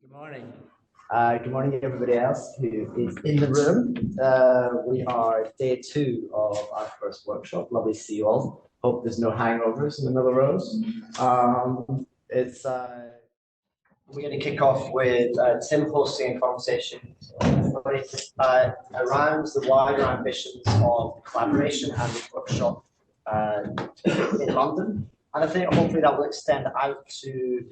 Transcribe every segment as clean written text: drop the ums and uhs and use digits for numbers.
Good morning. Good morning, everybody else who is in the room. We are day two of our first workshop. Lovely to see you all. Hope there's no hangovers in the middle rows. It's We're going to kick off with Tim hosting a conversation around the wider ambitions of collaboration and the workshop in London. And I think hopefully that will extend out to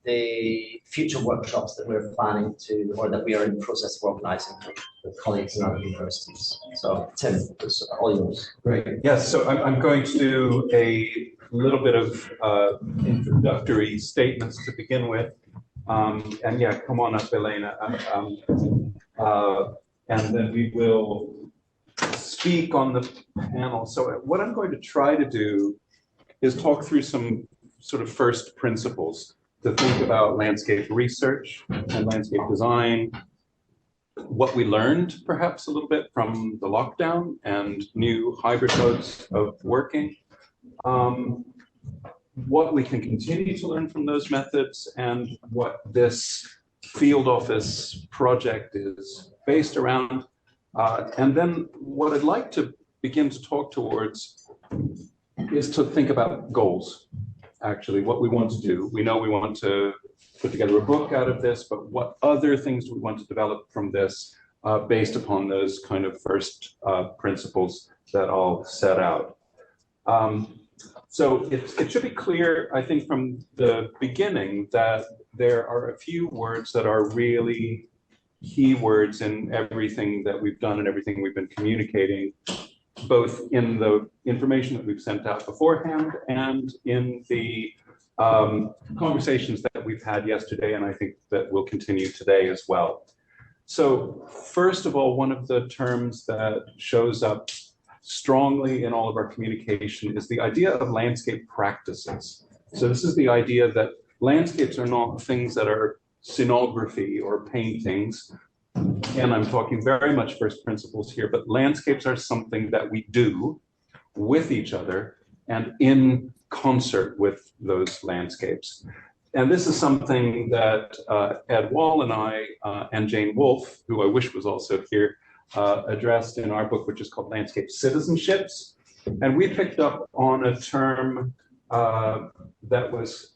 the future workshops that we're planning to, or that we are in the process of organising with colleagues in other universities. So, Tim, it's all yours. Great. Yes, so I'm going to do a little bit of introductory statements to begin with. And yeah, come on up, Elena. And then we will speak on the panel. So what I'm going to try to do is talk through some sort of first principles to think about landscape research and landscape design, what we learned perhaps a little bit from the lockdown and new hybrid modes of working, what we can continue to learn from those methods, and what this field office project is based around. And then what I'd like to begin to talk towards is to think about goals. Actually, what we want to do. We know we want to put together a book out of this, but what other things do we want to develop from this based upon those kind of first principles that I'll set out. So it should be clear, I think, from the beginning that there are a few words that are really key words in everything that we've done and everything we've been communicating, both in the information that we've sent out beforehand and in the conversations that we've had yesterday, and I think that will continue today as well. So first of all, one of the terms that shows up strongly in all of our communication is the idea of landscape practices. So this is the idea that landscapes are not things that are scenography or paintings. And I'm talking very much first principles here, but landscapes are something that we do with each other and in concert with those landscapes. And this is something that Ed Wall and I and Jane Wolfe, who I wish was also here, addressed in our book, which is called Landscape Citizenships. And we picked up on a term that was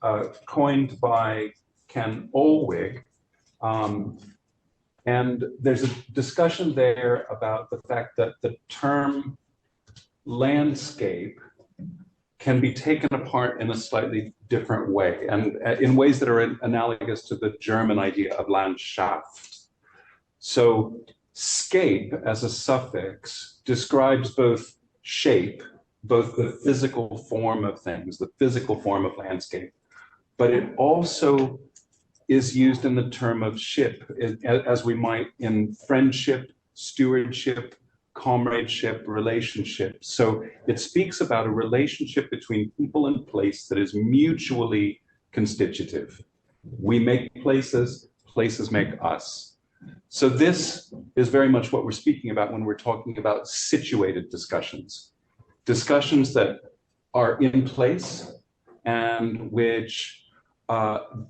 coined by Ken Olwig. And there's a discussion there about the fact that the term landscape can be taken apart in a slightly different way, and in ways that are analogous to the German idea of Landschaft. So scape as a suffix describes both shape, both the physical form of things, the physical form of landscape, but it also is used in the term of ship, as we might in friendship, stewardship, comradeship, relationship. So it speaks about a relationship between people and place that is mutually constitutive. We make places, places make us. So this is very much what we're speaking about when we're talking about situated discussions. Discussions that are in place and which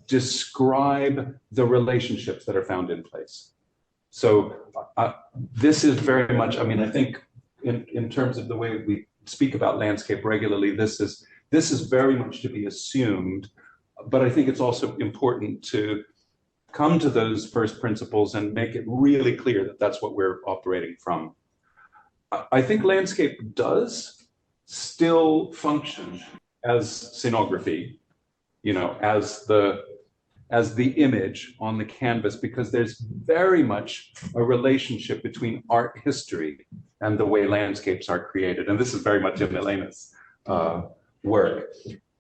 describe the relationships that are found in place. So this is very much, I mean, I think in terms of the way we speak about landscape regularly, this is very much to be assumed, but I think it's also important to come to those first principles and make it really clear that that's what we're operating from. I think landscape does still function as scenography, you know, as the image on the canvas, because there's very much a relationship between art history and the way landscapes are created. And this is very much in Elena's work.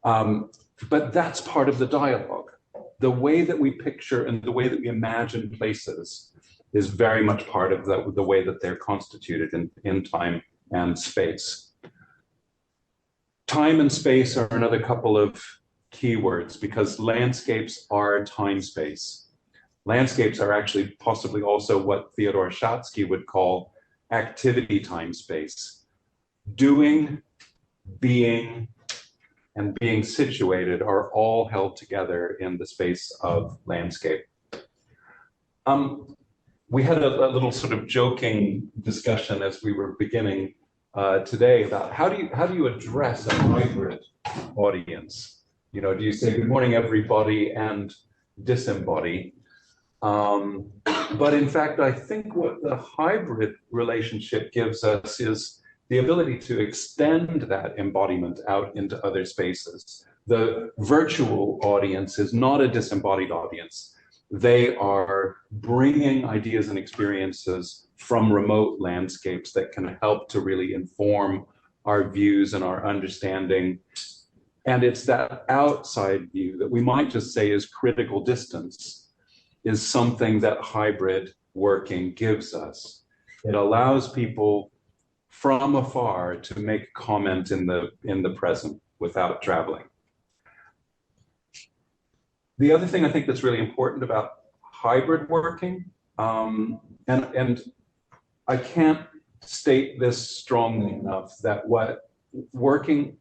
But that's part of the dialogue. The way that we picture and the way that we imagine places is very much part of the way that they're constituted in time and space. Time and space are another couple of keywords, because landscapes are time space. Landscapes are actually possibly also what Theodore Shatsky would call activity time space. Doing, being, and being situated are all held together in the space of landscape. We had a little sort of joking discussion as we were beginning today about how do you address a hybrid audience? You know, do you say good morning everybody and disembody? But in fact, I think what the hybrid relationship gives us is the ability to extend that embodiment out into other spaces. The virtual audience is not a disembodied audience. They are bringing ideas and experiences from remote landscapes that can help to really inform our views and our understanding. And it's that outside view that we might just say is critical distance is something that hybrid working gives us. It allows people from afar to make comment in the present without traveling. The other thing I think that's really important about hybrid working, and I can't state this strongly enough, that what working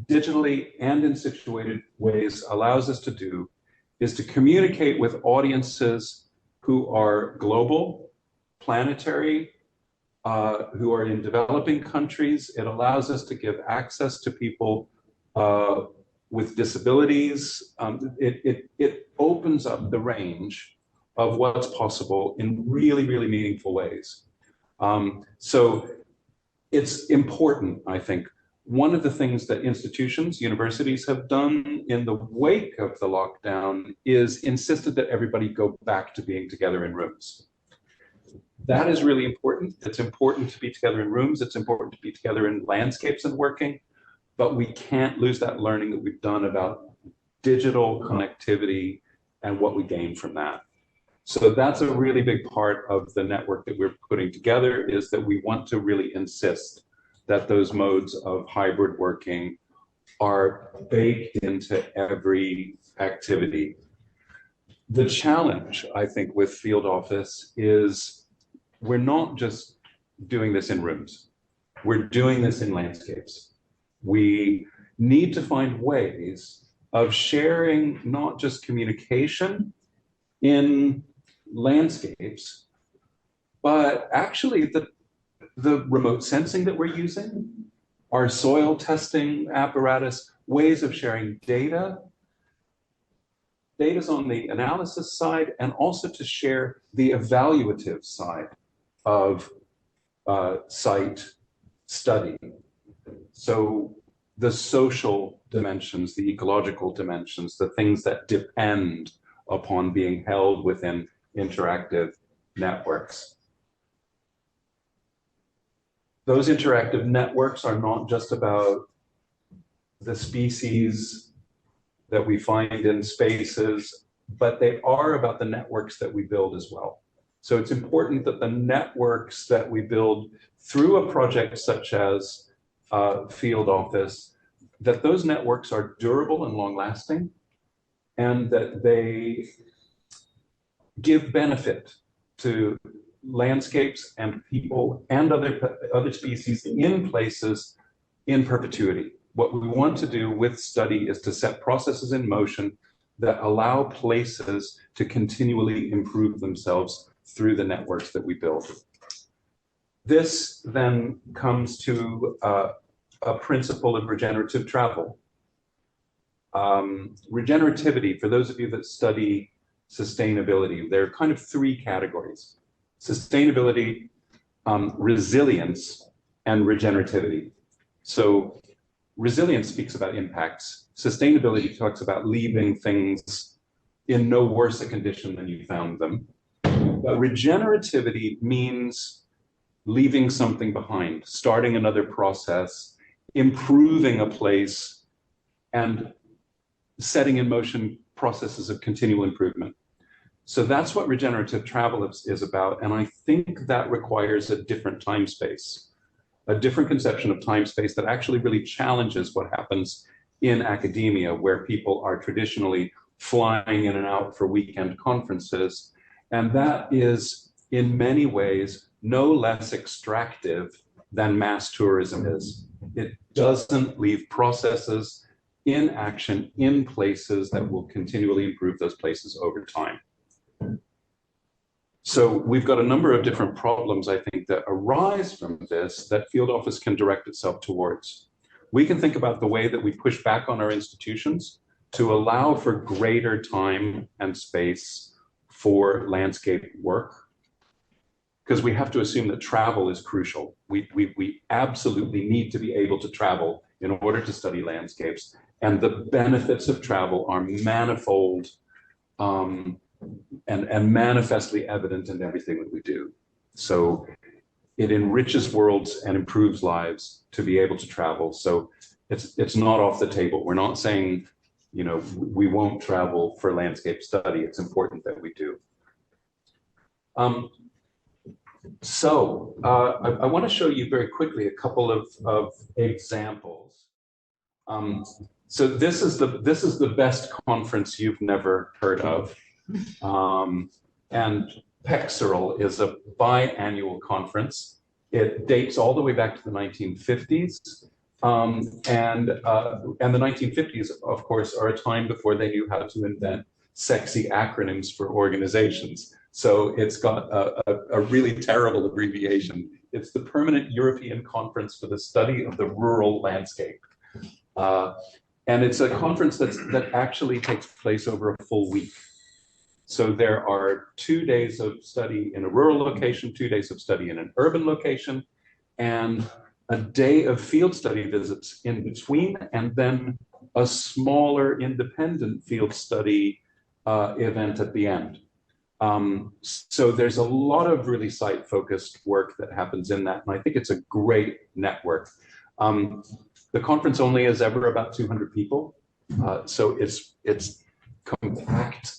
digitally and in situated ways allows us to do is to communicate with audiences who are global, planetary, who are in developing countries. It allows us to give access to people with disabilities. It opens up the range of what's possible in really, really meaningful ways. So it's important, I think. One of the things that institutions, universities have done in the wake of the lockdown is insisted that everybody go back to being together in rooms. That is really important. It's important to be together in rooms. It's important to be together in landscapes and working, but we can't lose that learning that we've done about digital connectivity and what we gain from that. So that's a really big part of the network that we're putting together, is that we want to really insist that those modes of hybrid working are baked into every activity. The challenge, I think, with Field Office is we're not just doing this in rooms. We're doing this in landscapes. We need to find ways of sharing not just communication in landscapes, but actually the remote sensing that we're using, our soil testing apparatus, ways of sharing data. Data's on the analysis side, and also to share the evaluative side of site study. So the social dimensions, the ecological dimensions, the things that depend upon being held within interactive networks. Those interactive networks are not just about the species that we find in spaces, but they are about the networks that we build as well. So it's important that the networks that we build through a project such as Field Office, that those networks are durable and long-lasting, and that they give benefit to landscapes and people and other species in places in perpetuity. What we want to do with study is to set processes in motion that allow places to continually improve themselves through the networks that we build. This then comes to a principle of regenerative travel. Regenerativity, for those of you that study sustainability, there are kind of three categories: sustainability, resilience, and regenerativity. So resilience speaks about impacts. Sustainability talks about leaving things in no worse a condition than you found them. But regenerativity means leaving something behind, starting another process, improving a place, and setting in motion processes of continual improvement. So that's what regenerative travel is about. And I think that requires a different time space, a different conception of time space that actually really challenges what happens in academia, where people are traditionally flying in and out for weekend conferences. And that is, in many ways, no less extractive than mass tourism is. It doesn't leave processes in action in places that will continually improve those places over time. So we've got a number of different problems, I think, that arise from this that Field Office can direct itself towards. We can think about the way that we push back on our institutions to allow for greater time and space for landscape work, because we have to assume that travel is crucial. We absolutely need to be able to travel in order to study landscapes, and the benefits of travel are manifold and manifestly evident in everything that we do. So it enriches worlds and improves lives to be able to travel. So it's not off the table. We're not saying, you know, we won't travel for landscape study. It's important that we do. I want to show you very quickly a couple of examples. So this is the best conference you've never heard of. And PECSERL is a biannual conference. It dates all the way back to the 1950s. And the 1950s, of course, are a time before they knew how to invent sexy acronyms for organizations. So it's got a really terrible abbreviation. It's the Permanent European Conference for the Study of the Rural Landscape. And it's a conference that actually takes place over a full week. So there are 2 days of study in a rural location, 2 days of study in an urban location, and a day of field study visits in between, and then a smaller independent field study event at the end. So there's a lot of really site-focused work that happens in that, and I think it's a great network. The conference only is ever about 200 people, so it's compact.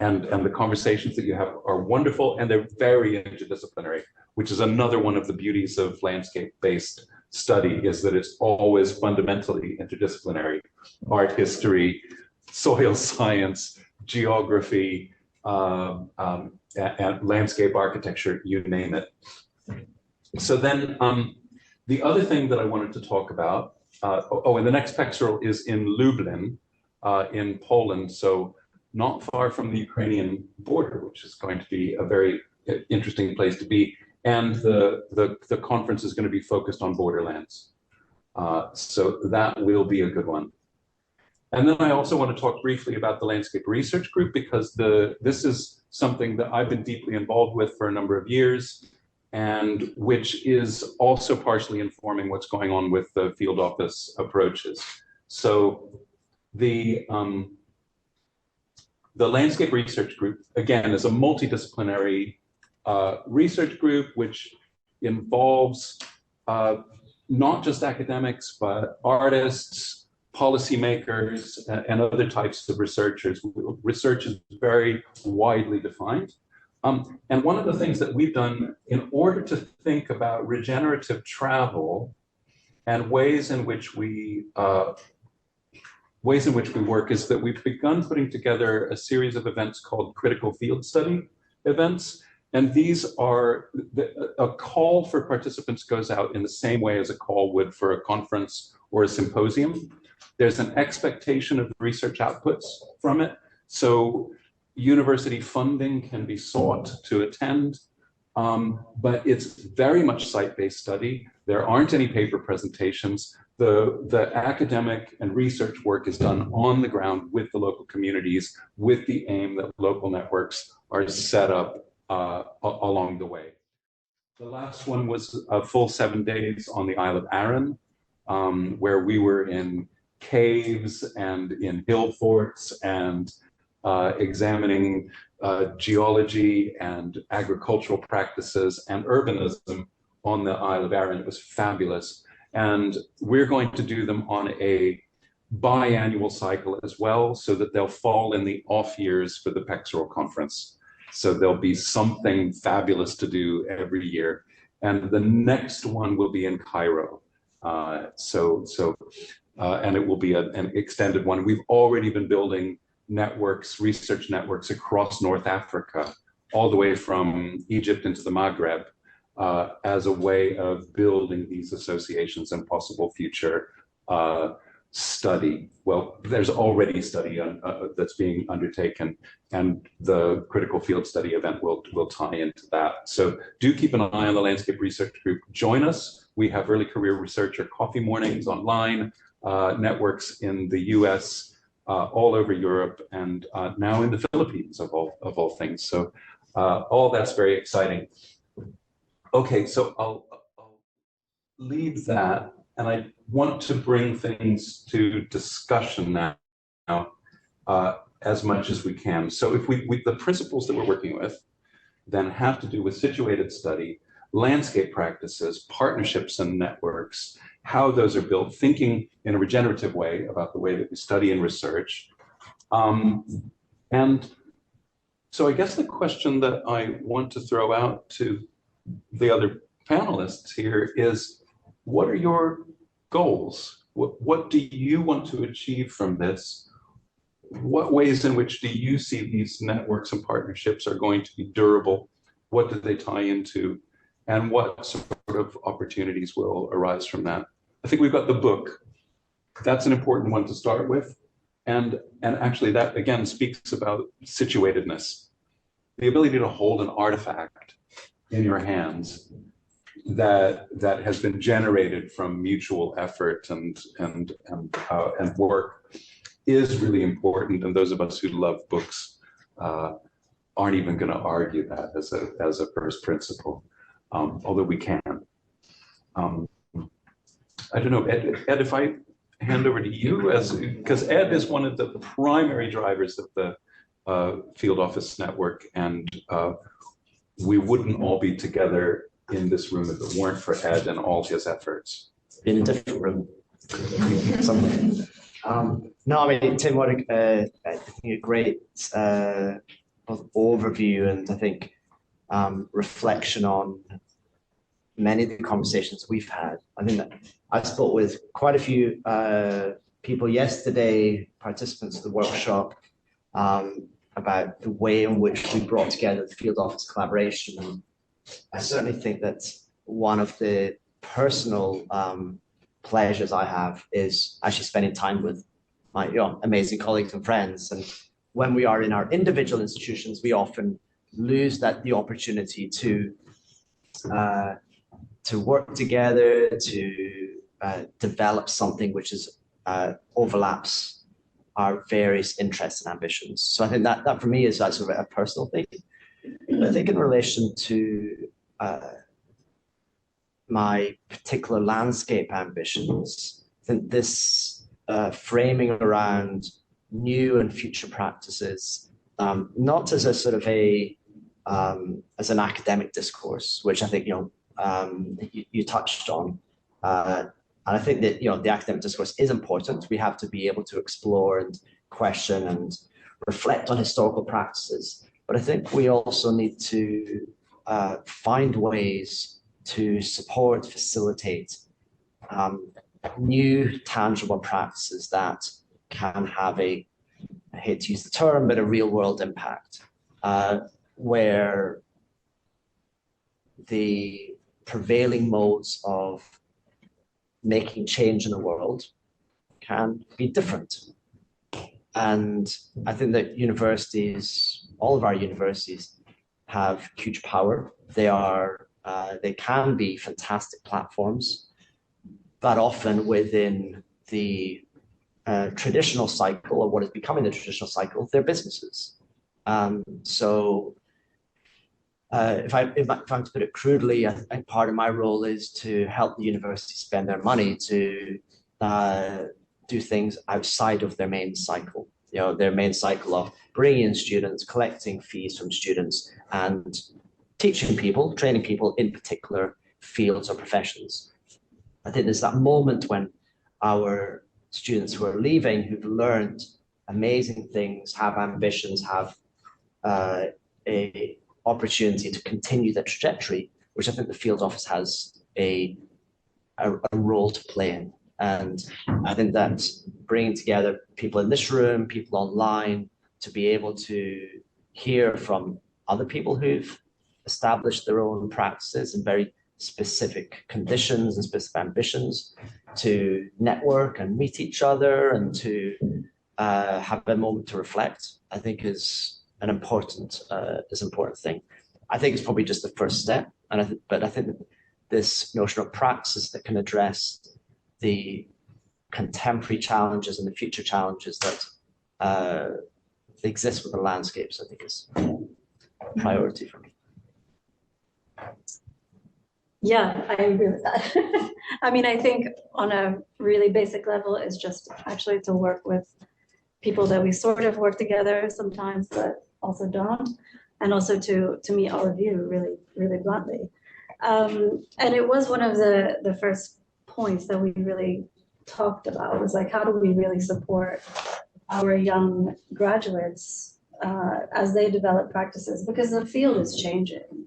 And the conversations that you have are wonderful, and they're very interdisciplinary, which is another one of the beauties of landscape-based study, is that it's always fundamentally interdisciplinary. Art history, soil science, geography, and landscape architecture, you name it. So then the other thing that I wanted to talk about, and the next PECSERL is in Lublin in Poland. So not far from the Ukrainian border, which is going to be a very interesting place to be. And the conference is going to be focused on borderlands. So that will be a good one. And then I also want to talk briefly about the Landscape Research Group, because this is something that I've been deeply involved with for a number of years, and which is also partially informing what's going on with the Field Office approaches. So the Landscape Research Group, again, is a multidisciplinary research group which involves not just academics, but artists, policymakers, and other types of researchers. Research is very widely defined. And one of the things that we've done in order to think about regenerative travel and ways in which we work is that we've begun putting together a series of events called critical field study events. And these are, a call for participants goes out in the same way as a call would for a conference or a symposium. There's an expectation of research outputs from it. So university funding can be sought to attend, but it's very much site-based study. There aren't any paper presentations. The academic and research work is done on the ground with the local communities, with the aim that local networks are set up along the way. The last one was a full 7 days on the Isle of Arran, where we were in caves and in hill forts and examining geology and agricultural practices and urbanism on the Isle of Arran. It was fabulous. And we're going to do them on a biannual cycle as well, so that they'll fall in the off years for the PECSERL conference. So there'll be something fabulous to do every year. And the next one will be in Cairo. And it will be an extended one. We've already been building networks, research networks across North Africa, all the way from Egypt into the Maghreb, as a way of building these associations and possible future study. Well, there's already study that's being undertaken, and the critical field study event will tie into that. So do keep an eye on the Landscape Research Group. Join us. We have early career researcher coffee mornings online, networks in the US, all over Europe, and now in the Philippines of all things. So all that's very exciting. Okay, so I'll leave that, and I want to bring things to discussion now, as much as we can. So if the principles that we're working with then have to do with situated study, landscape practices, partnerships and networks, how those are built, thinking in a regenerative way about the way that we study and research. And so I guess the question that I want to throw out to the other panelists here is, what are your goals? What do you want to achieve from this? What ways in which do you see these networks and partnerships are going to be durable? What do they tie into? And what sort of opportunities will arise from that? I think we've got the book. That's an important one to start with. And actually that, again, speaks about situatedness. The ability to hold an artifact in your hands that has been generated from mutual effort and work is really important. And those of us who love books aren't even going to argue that as a first principle, although we can. I don't know, Ed, if I hand over to you, because Ed is one of the primary drivers of the Field Office Network, and we wouldn't all be together in this room if it weren't for Ed and all his efforts. In a different room somewhere. No, I mean, Tim, what I think a great both overview and I think reflection on many of the conversations we've had. I think that I spoke with quite a few people yesterday, participants of the workshop, about the way in which we brought together the field office collaboration. And I certainly think that one of the personal pleasures I have is actually spending time with my amazing colleagues and friends. And when we are in our individual institutions, we often lose the opportunity to work together, to develop something which is overlaps our various interests and ambitions. So I think that for me is that sort of a personal thing. I think in relation to my particular landscape ambitions, I think this framing around new and future practices, not as a sort of as an academic discourse, which I think you touched on. And I think that the academic discourse is important. We have to be able to explore and question and reflect on historical practices. But I think we also need to find ways to support, facilitate new tangible practices that can have I hate to use the term, but a real world impact, where the prevailing modes of making change in the world can be different. And I think that universities, all of our universities, have huge power. They can be fantastic platforms, but often within the traditional cycle, or what is becoming the traditional cycle of their businesses. If I'm to put it crudely, I think part of my role is to help the university spend their money to do things outside of their main cycle. Their main cycle of bringing in students, collecting fees from students, and teaching people, training people in particular fields or professions. I think there's that moment when our students who are leaving, who've learned amazing things, have ambitions, have a opportunity to continue the trajectory, which I think the field office has a role to play in. And I think that bringing together people in this room, people online, to be able to hear from other people who've established their own practices in very specific conditions and specific ambitions, to network and meet each other and to have a moment to reflect, I think is an important thing. I think it's probably just the first step, but I think that this notion of praxis that can address the contemporary challenges and the future challenges that exist with the landscapes, I think is a priority for me. Yeah, I agree with that. I mean, I think on a really basic level is just actually to work with people that we sort of work together sometimes, but also don't, and also to meet all of you really, really bluntly. And it was one of the first points that we really talked about was like, how do we really support our young graduates as they develop practices? Because the field is changing.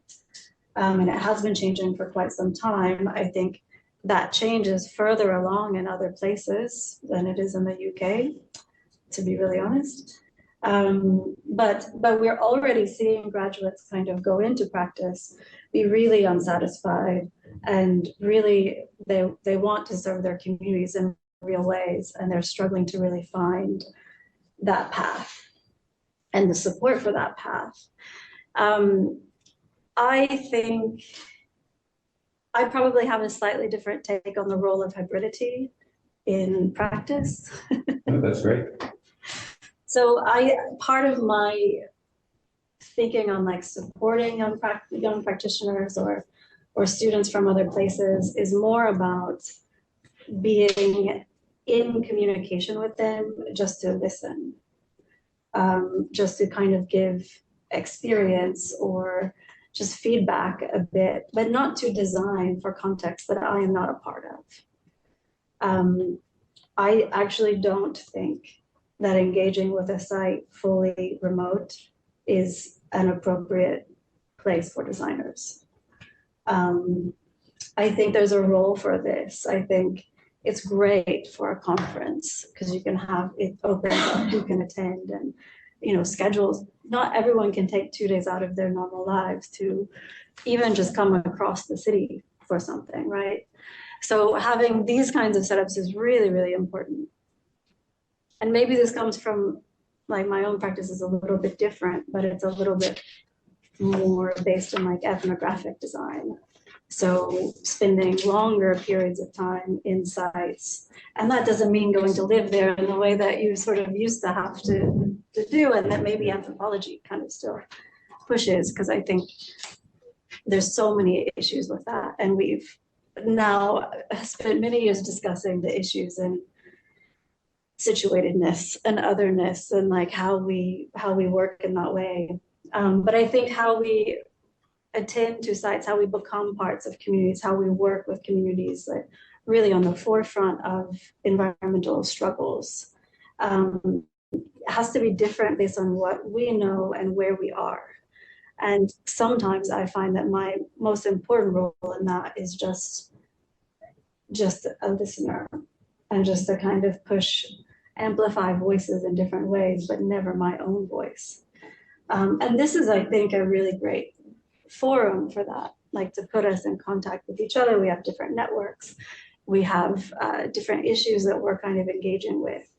And it has been changing for quite some time. I think that change is further along in other places than it is in the UK, to be really honest. But we're already seeing graduates kind of go into practice, be really unsatisfied, and really they want to serve their communities in real ways, and they're struggling to really find that path and the support for that path. I think I probably have a slightly different take on the role of hybridity in practice. Oh, that's great. So part of my thinking on like supporting young practitioners or students from other places is more about being in communication with them, just to listen, just to kind of give experience or just feedback a bit, but not to design for context that I am not a part of. I actually don't think that engaging with a site fully remote is an appropriate place for designers. I think there's a role for this. I think it's great for a conference because you can have it open up, who can attend, and schedules. Not everyone can take 2 days out of their normal lives to even just come across the city for something, right? So having these kinds of setups is really, really important. And maybe this comes from like my own practice is a little bit different, but it's a little bit more based on like ethnographic design. So spending longer periods of time in sites. And that doesn't mean going to live there in the way that you sort of used to have to do, and that maybe anthropology kind of still pushes, because I think there's so many issues with that. And we've now spent many years discussing the issues in situatedness and otherness and like how we work in that way. But I think how we attend to sites, how we become parts of communities, how we work with communities that really on the forefront of environmental struggles has to be different based on what we know and where we are. And sometimes I find that my most important role in that is just a listener and just to kind of amplify voices in different ways, but never my own voice. And this is, I think, a really great forum for that, like to put us in contact with each other. We have different networks. We have different issues that we're kind of engaging with.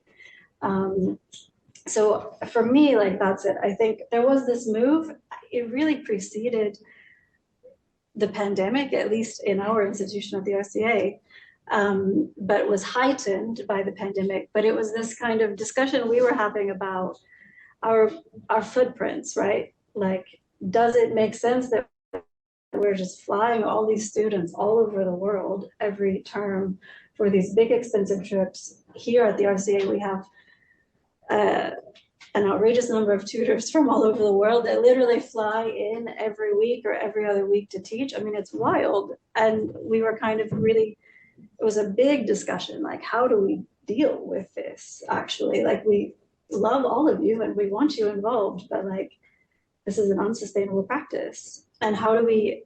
So for me, like that's it. I think there was this move. It really preceded the pandemic, at least in our institution at the RCA, but was heightened by the pandemic. But it was this kind of discussion we were having about our footprints, right? Like, does it make sense that we're just flying all these students all over the world every term for these big expensive trips? Here at the RCA, we have an outrageous number of tutors from all over the world that literally fly in every week or every other week to teach. I mean, it's wild. And we were kind of really, it was a big discussion, like, how do we deal with this actually? Like, we love all of you and we want you involved, but like, this is an unsustainable practice. And how do we,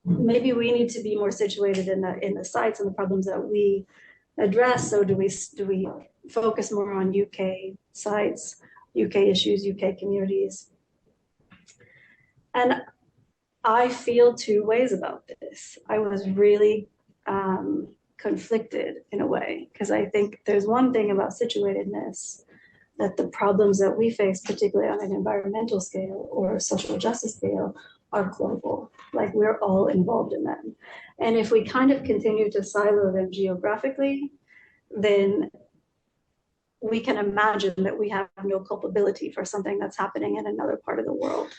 maybe we need to be more situated in the sites and the problems that we address. So do we focus more on UK sites, UK issues, UK communities? And I feel two ways about this. I was really conflicted in a way, because I think there's one thing about situatedness, that the problems that we face, particularly on an environmental scale or social justice scale, are global. Like we're all involved in them. And if we kind of continue to silo them geographically, then we can imagine that we have no culpability for something that's happening in another part of the world.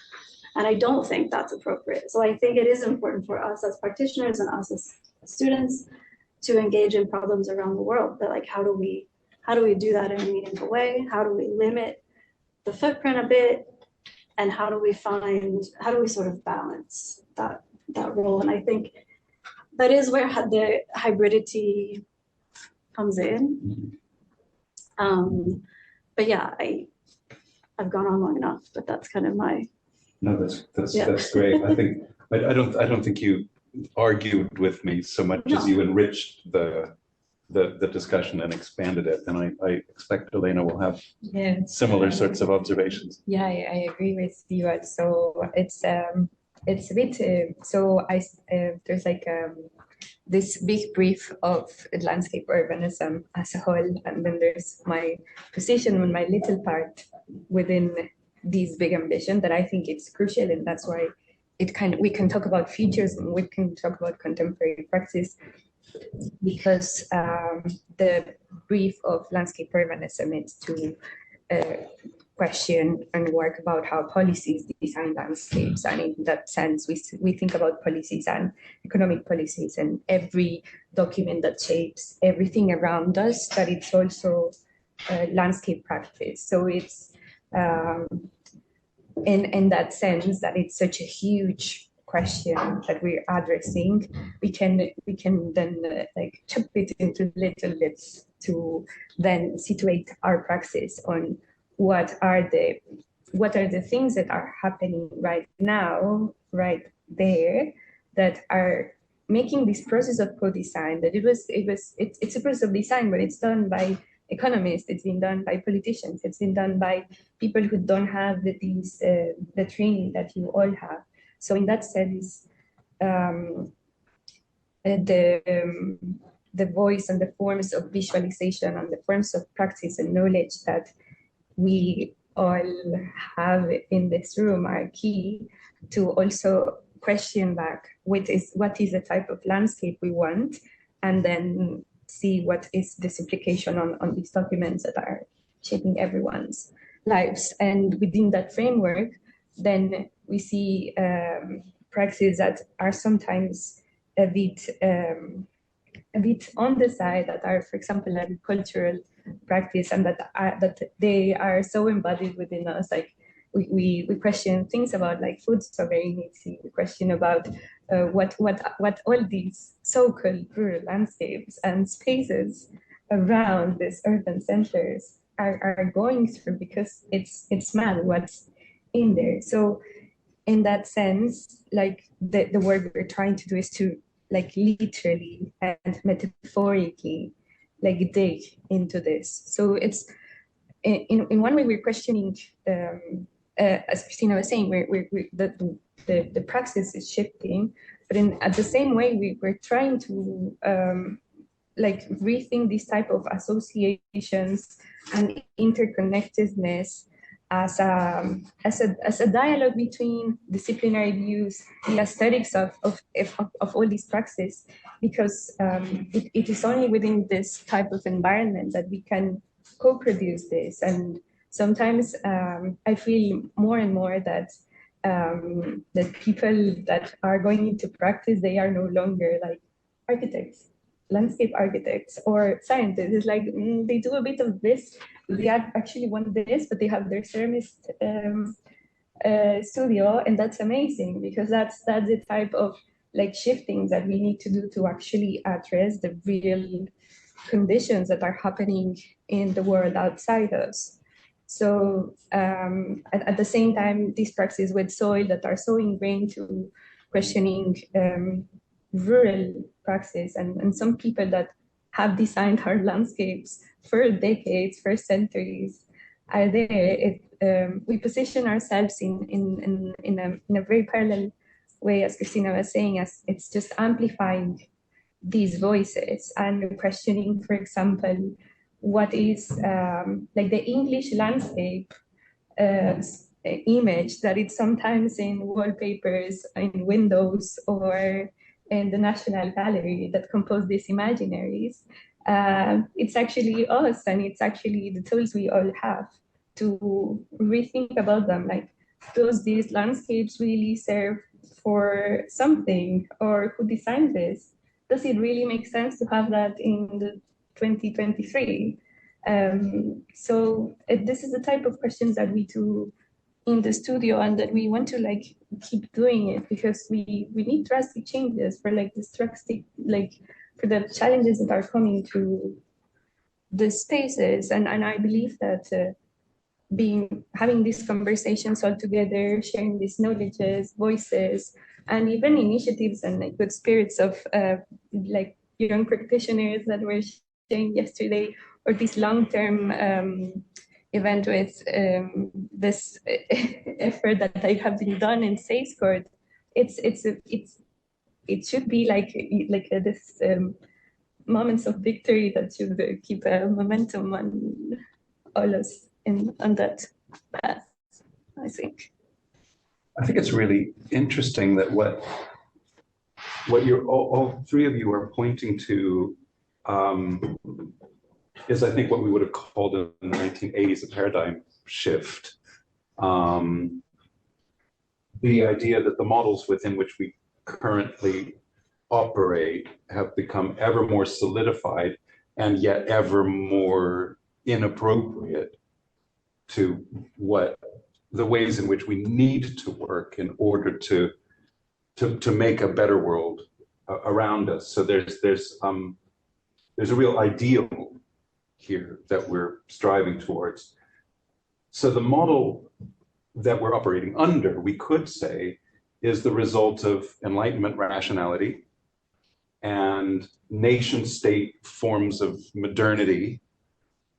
And I don't think that's appropriate. So I think it is important for us as practitioners and us as students to engage in problems around the world. But like, how do we do that in a meaningful way? How do we limit the footprint a bit? And how do we sort of balance that role? And I think that is where the hybridity comes in. But yeah, I've gone on long enough, but that's kind of my. No, that's great. I don't think you argued with me so much as you enriched the discussion and expanded it. And I expect Elena will have similar sorts of observations. Yeah, I agree with you. So it's a bit there's like this big brief of landscape urbanism as a whole, and then there's my position on my little part within this big ambition that I think it's crucial, and that's why we can talk about futures and we can talk about contemporary practice, because the brief of landscape urbanism is to question and work about how policies design landscapes. And in that sense, we think about policies and economic policies and every document that shapes everything around us, that it's also landscape practice. So it's in that sense that it's such a huge question that we're addressing, we can then like chop it into little bits to then situate our praxis on what are the things that are happening right now, right there, that are making this process of co-design. That it's a process of design, but it's done by economists, it's been done by politicians, it's been done by people who don't have the training that you all have. So in that sense, the voice and the forms of visualization and the forms of practice and knowledge that we all have in this room are key to also question back what is the type of landscape we want, and then see what is this implication on these documents that are shaping everyone's lives. And within that framework, then we see practices that are sometimes a bit on the side, that are, for example, agricultural practice, and that they are so embodied within us. Like we question things about like food sovereignty. We question about what all these so-called rural landscapes and spaces around these urban centers are going through, because it's mad what's in there. So in that sense, like the work we're trying to do is to like literally and metaphorically like dig into this. So it's in one way we're questioning, as Christina was saying, the praxis is shifting, but at the same way we're trying to like rethink this type of associations and interconnectedness as a dialogue between disciplinary views, the aesthetics of all these praxis, because it is only within this type of environment that we can co-produce this. And sometimes I feel more and more that that people that are going into practice, they are no longer like architects, landscape architects, or scientists. It's like they do a bit of this. They actually want this, but they have their ceramist studio, and that's amazing, because that's the type of like shifting that we need to do to actually address the real conditions that are happening in the world outside us. So at the same time, these practices with soil that are so ingrained to questioning rural praxis, and some people that have designed our landscapes for decades, for centuries, are there. We position ourselves in a very parallel way, as Christina was saying, as it's just amplifying these voices and questioning, for example, what is like the English landscape image that it's sometimes in wallpapers, in windows, or in the National Gallery that compose these imaginaries. It's actually us, and it's actually the tools we all have to rethink about them. Like, does these landscapes really serve for something, or who designed this? Does it really make sense to have that in the 2023? So this is the type of questions that we do in the studio, and that we want to like keep doing it, because we need drastic changes for like this drastic, like for the challenges that are coming to the spaces. And I believe that having these conversations all together, sharing these knowledges, voices, and even initiatives and like good spirits of like young practitioners that were sharing yesterday, or this long-term event with this effort that they have been done in SACE-CORT, it should be like this moments of victory that should keep a momentum on all us on that path, I think. I think it's really interesting that what you're all three of you are pointing to is, I think, what we would have called in the 1980s a paradigm shift. The idea that the models within which we currently operate have become ever more solidified and yet ever more inappropriate to what the ways in which we need to work in order to make a better world around us. So there's a real ideal here that we're striving towards. So the model that we're operating under, we could say, is the result of Enlightenment rationality and nation state forms of modernity,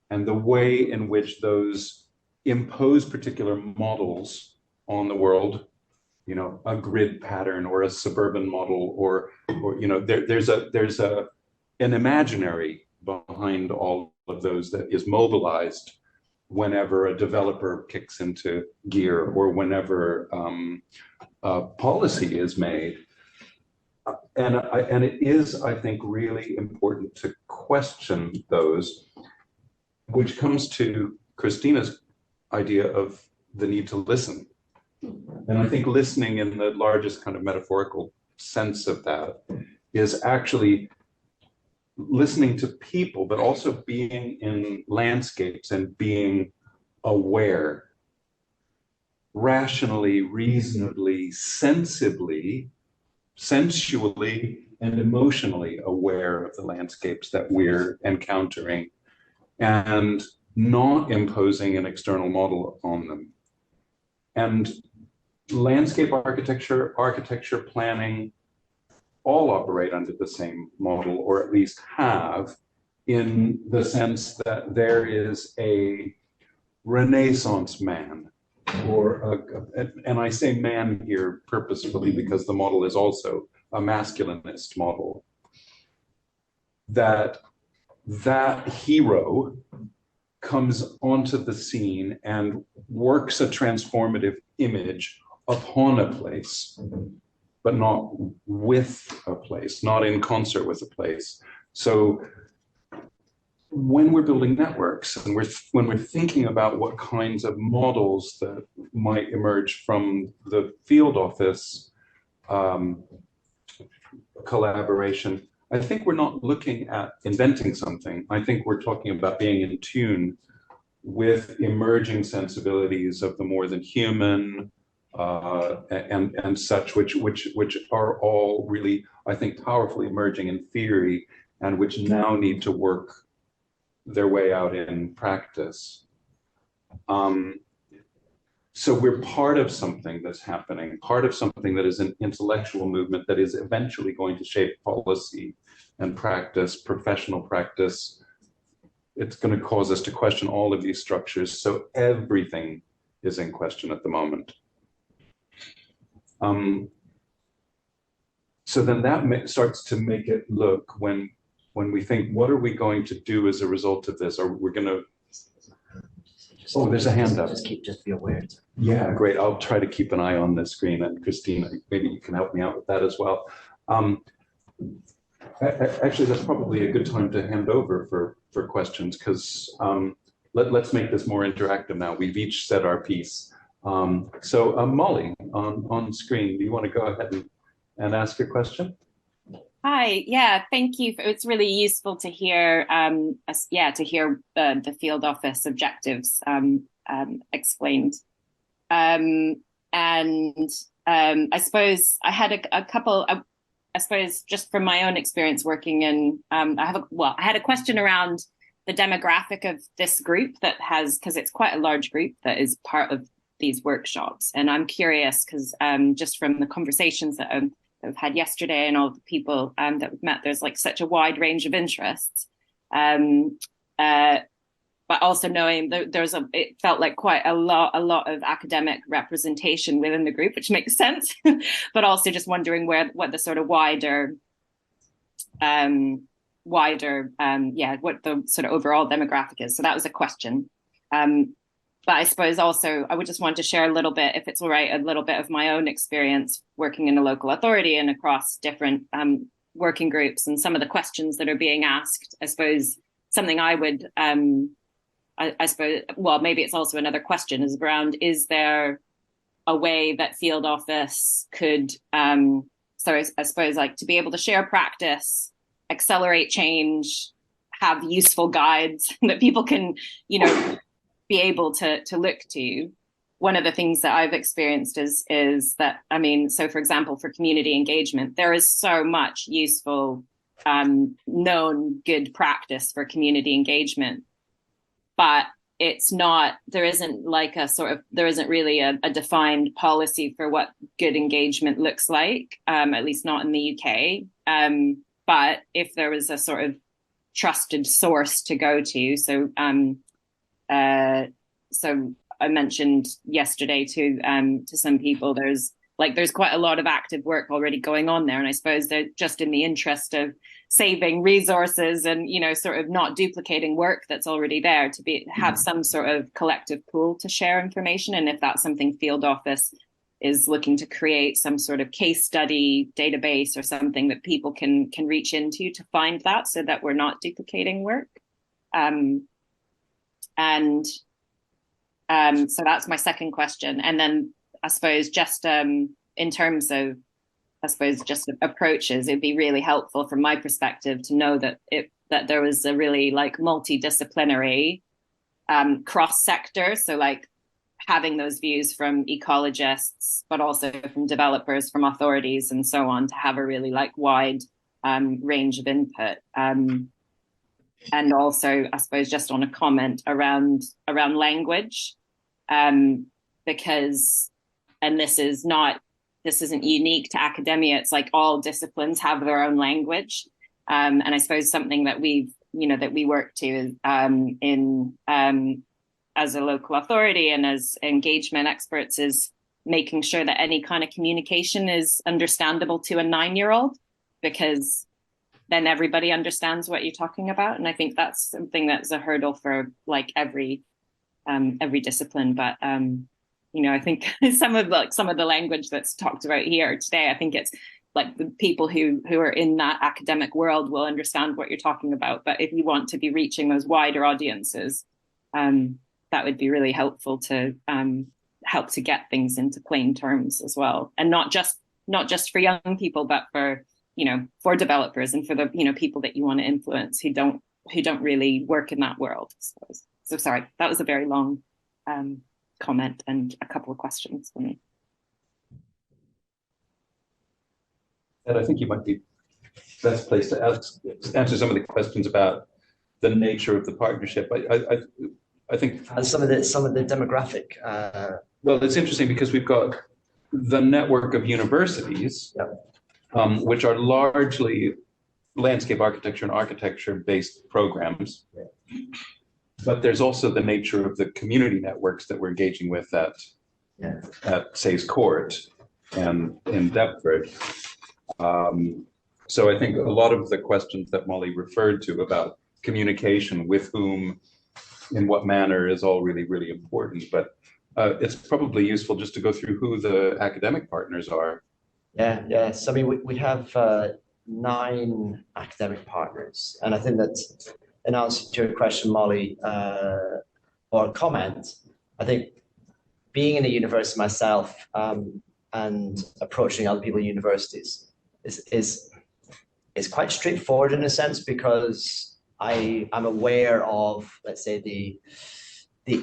and the way in which those impose particular models on the world, you know, a grid pattern or a suburban model, or you know, there's an imaginary behind all of those that is mobilized whenever a developer kicks into gear, or whenever policy is made. And it is, I think, really important to question those, which comes to Christina's idea of the need to listen. And I think listening in the largest kind of metaphorical sense of that is actually listening to people, but also being in landscapes and being aware, rationally, reasonably, sensibly, sensually, and emotionally aware of the landscapes that we're encountering, and not imposing an external model on them. And landscape architecture planning, all operate under the same model, or at least have, in the sense that there is a Renaissance man, and I say man here purposefully because the model is also a masculinist model, that hero comes onto the scene and works a transformative image upon a place, but not with a place, not in concert with a place. So when we're building networks and when we're thinking about what kinds of models that might emerge from the field office collaboration, I think we're not looking at inventing something. I think we're talking about being in tune with emerging sensibilities of the more than human, and such, which are all really, I think, powerfully emerging in theory, and which now need to work their way out in practice. So we're part of something that's happening, part of something that is an intellectual movement that is eventually going to shape policy and practice, professional practice. It's going to cause us to question all of these structures. So everything is in question at the moment. so then that starts to make it look when we think, what are we going to do as a result of this? Or we're going to, oh, there's a hand up. Just be aware. Yeah, great. I'll try to keep an eye on the screen, and Christine, maybe you can help me out with that as well. Actually, that's probably a good time to hand over for questions, because let's make this more interactive now. We've each said our piece. So Molly, on screen, do you want to go ahead and ask your question? Hi, yeah, thank you. It's really useful to hear, the field office objectives explained. I suppose I had a couple. I suppose just from my own experience working in, I had a question around the demographic of this group because it's quite a large group that is part of these workshops, and I'm curious because just from the conversations that we've had yesterday and all the people that we've met, there's like such a wide range of interests. But also knowing that it felt like quite a lot of academic representation within the group, which makes sense. But also just wondering what the sort of wider, what the sort of overall demographic is. So that was a question. But I suppose also I would just want to share a little bit, if it's all right, a little bit of my own experience working in a local authority and across different working groups, and some of the questions that are being asked. I suppose something I would, I suppose, well, maybe it's also another question is around, is there a way that field office could, so I suppose like to be able to share practice, accelerate change, have useful guides that people can, be able to look to. One of the things that I've experienced is that, I mean, so for example, for community engagement, there is so much useful known good practice for community engagement, but there isn't really a defined policy for what good engagement looks like, at least not in the UK. But if there was a sort of trusted source to go to, so I mentioned yesterday to some people, there's quite a lot of active work already going on there. And I suppose that just in the interest of saving resources and, sort of not duplicating work that's already there, to have some sort of collective pool to share information. And if that's something field office is looking to create, some sort of case study database or something that people can reach into to find that, so that we're not duplicating work. So that's my second question. And then I suppose just in terms of, just approaches, it'd be really helpful from my perspective to know that there was a really like multidisciplinary cross sector. So like having those views from ecologists, but also from developers, from authorities and so on, to have a really like wide range of input. And also, I suppose, just on a comment around language, because, and this isn't unique to academia. It's like all disciplines have their own language, and I suppose something that we work to in as a local authority and as engagement experts is making sure that any kind of communication is understandable to a 9-year-old, because then everybody understands what you're talking about. And I think that's something that's a hurdle for like every discipline. But I think some of the language that's talked about here today, I think it's like the people who are in that academic world will understand what you're talking about. But if you want to be reaching those wider audiences, that would be really helpful to help to get things into plain terms as well, and not just for young people, but for developers and for the people that you want to influence who don't really work in that world, I suppose. So sorry, that was a very long comment and a couple of questions for me. And I think you might be best placed to answer some of the questions about the nature of the partnership. I think some of the demographic. Well, it's interesting because we've got the network of universities. Yep. Which are largely landscape architecture and architecture-based programs. Yeah. But there's also the nature of the community networks that we're engaging with at Sayes Court and in Deptford. So I think a lot of the questions that Molly referred to about communication with whom, in what manner, is all really, really important. But it's probably useful just to go through who the academic partners are. Yeah. So I mean, we have 9 academic partners, and I think that in answer to your question, Molly, or comment, I think being in a university myself and approaching other people in universities is quite straightforward in a sense, because I'm aware of, let's say, the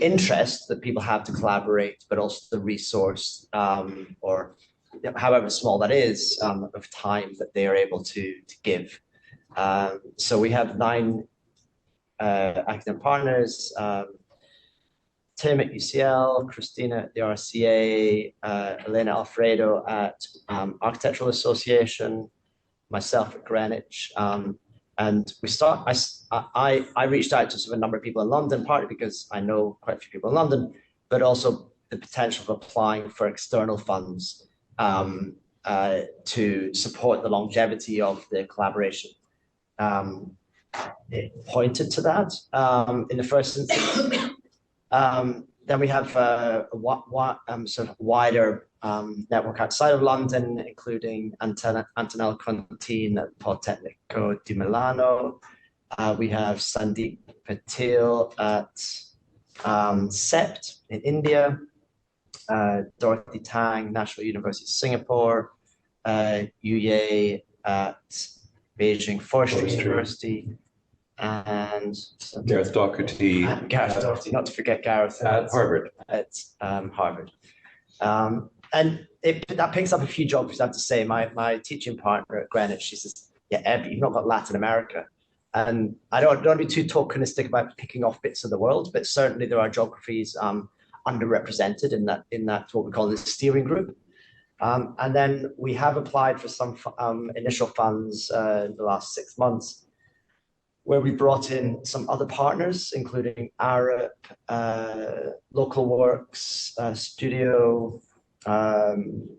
interest that people have to collaborate, but also the resource or however small that is of time that they are able to give. So we have 9 academic partners. Tim at UCL, Christina at the RCA, Elena Alfredo at Architectural Association, myself at Greenwich. And I reached out to sort of a number of people in London, partly because I know quite a few people in London, but also the potential of applying for external funds to support the longevity of the collaboration. It pointed to that in the first instance. Then we have sort of wider network outside of London, including Antonella Contini at Politecnico di Milano. We have Sandeep Patil at CEPT in India, Dorothy Tang, National University of Singapore, Yu Ye at Beijing Forestry University, and Gareth Doherty. Gareth Doherty, not to forget Gareth at Harvard. At Harvard. And that picks up a few geographies, I have to say. My teaching partner at Greenwich, she says, yeah, Eb, you've not got Latin America. And I don't want to be too tokenistic about picking off bits of the world, but certainly there are geographies underrepresented in that what we call the steering group. And then we have applied for some initial funds in the last 6 months, where we brought in some other partners, including Arup, Local Works, Studio, and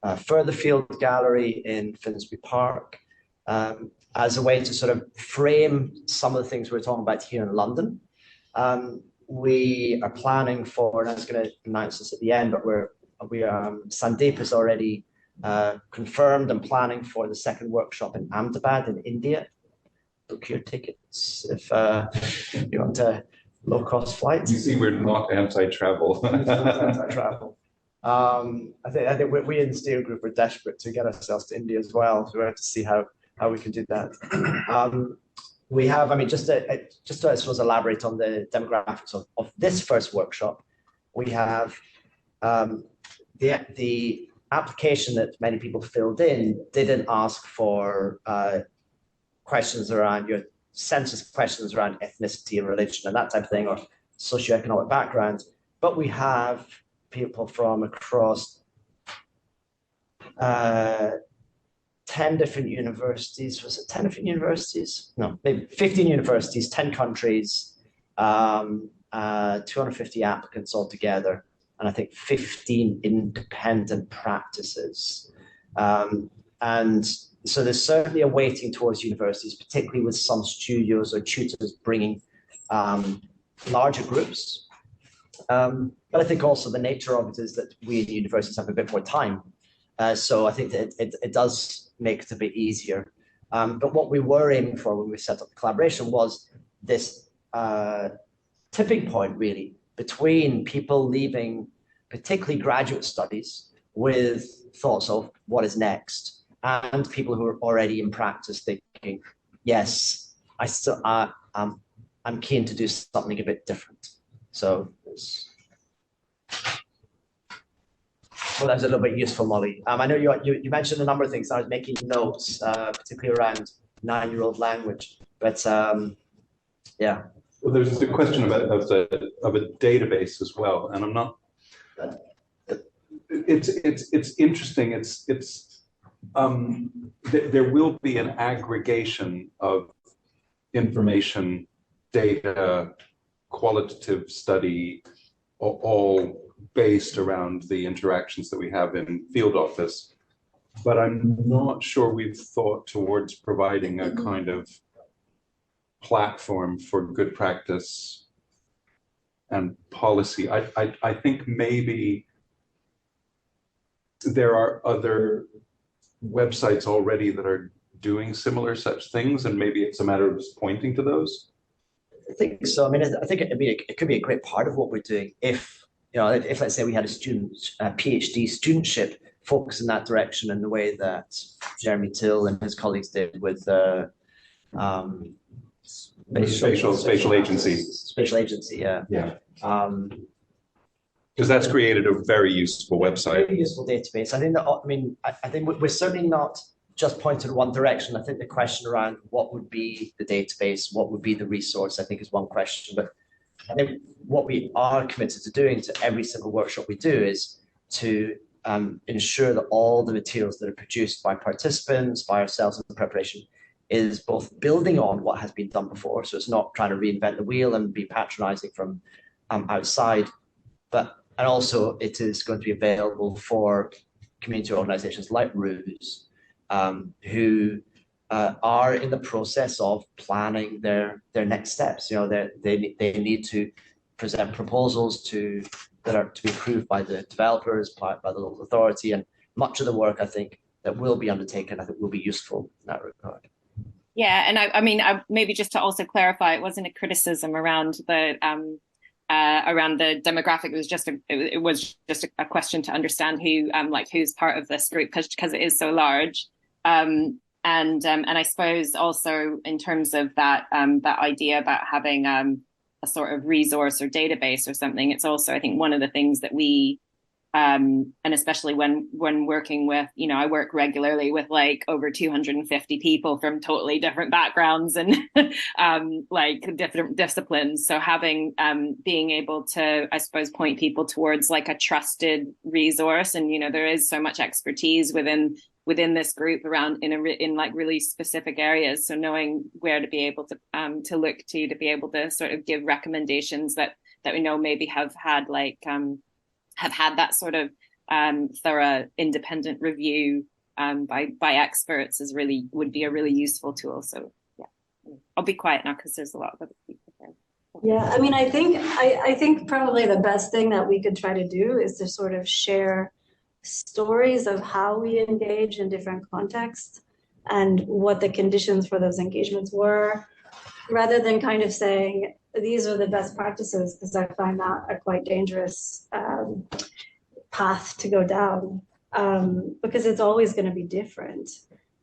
Furtherfield Gallery in Finsbury Park, as a way to sort of frame some of the things we're talking about here in London. We are planning for, and I was going to announce this at the end, but Sandeep is already confirmed and planning for the second workshop in Ahmedabad in India. Book your tickets if you want a low-cost flight. You see, we're not anti-travel. Anti-travel. I think we in the steering group are desperate to get ourselves to India as well. So we have to see how we can do that. We have, I mean, just to I suppose elaborate on the demographics of this first workshop, we have the application that many people filled in didn't ask for questions around your census, questions around ethnicity and religion and that type of thing, or socioeconomic background, but we have people from across 10 different universities. Was it 10 different universities? No, maybe 15 universities, 10 countries, 250 applicants altogether, and I think 15 independent practices. And so there's certainly a weighting towards universities, particularly with some studios or tutors bringing larger groups. But I think also the nature of it is that we in universities have a bit more time. So I think that it does make it a bit easier. But what we were aiming for when we set up the collaboration was this tipping point, really, between people leaving, particularly graduate studies, with thoughts of what is next, and people who are already in practice thinking, yes, I'm keen to do something a bit different. So well, that was a little bit useful, Molly. I know you mentioned a number of things. I was making notes, particularly around 9-year-old language, but yeah. Well, there's the question of a database as well, and I'm not. It's interesting. There will be an aggregation of information, data, qualitative study, all based around the interactions that we have in field office, but I'm not sure we've thought towards providing a kind of platform for good practice and policy. I think maybe there are other websites already that are doing similar such things, and maybe it's a matter of just pointing to those. I think so. I mean, I think it could be a great part of what we're doing if, if let's say we had a student, a PhD studentship focus in that direction in the way that Jeremy Till and his colleagues did with Spatial agency. Spatial agency, yeah. Yeah. Because that's created a very useful website. Very useful database. I think that, I think we're certainly not just pointed in one direction. I think the question around what would be the database, what would be the resource, I think is one question. But I think what we are committed to doing to every single workshop we do is to ensure that all the materials that are produced by participants, by ourselves in preparation, is both building on what has been done before. So it's not trying to reinvent the wheel and be patronizing from outside, and also it is going to be available for community organizations like RUSE, who are in the process of planning their next steps. They need to present proposals that are to be approved by the developers, by the local authority, and much of the work I think that will be undertaken, I think will be useful in that regard. Yeah, and I mean, maybe just to also clarify, it wasn't a criticism around the demographic. It was just a question to understand who who's part of this group, because it is so large. And I suppose also in terms of that idea about having a sort of resource or database or something, it's also, I think, one of the things that we and especially when working with, I work regularly with like over 250 people from totally different backgrounds and different disciplines. So having being able to, I suppose, point people towards like a trusted resource, and there is so much expertise within this group around in like really specific areas. So knowing where to be able to look to be able to sort of give recommendations that we know maybe have had that sort of thorough independent review by experts would be a really useful tool. So yeah, I'll be quiet now because there's a lot of other people there. Yeah, I mean, I think probably the best thing that we could try to do is to sort of share stories of how we engage in different contexts and what the conditions for those engagements were, rather than kind of saying these are the best practices, because I find that a quite dangerous path to go down, because it's always going to be different.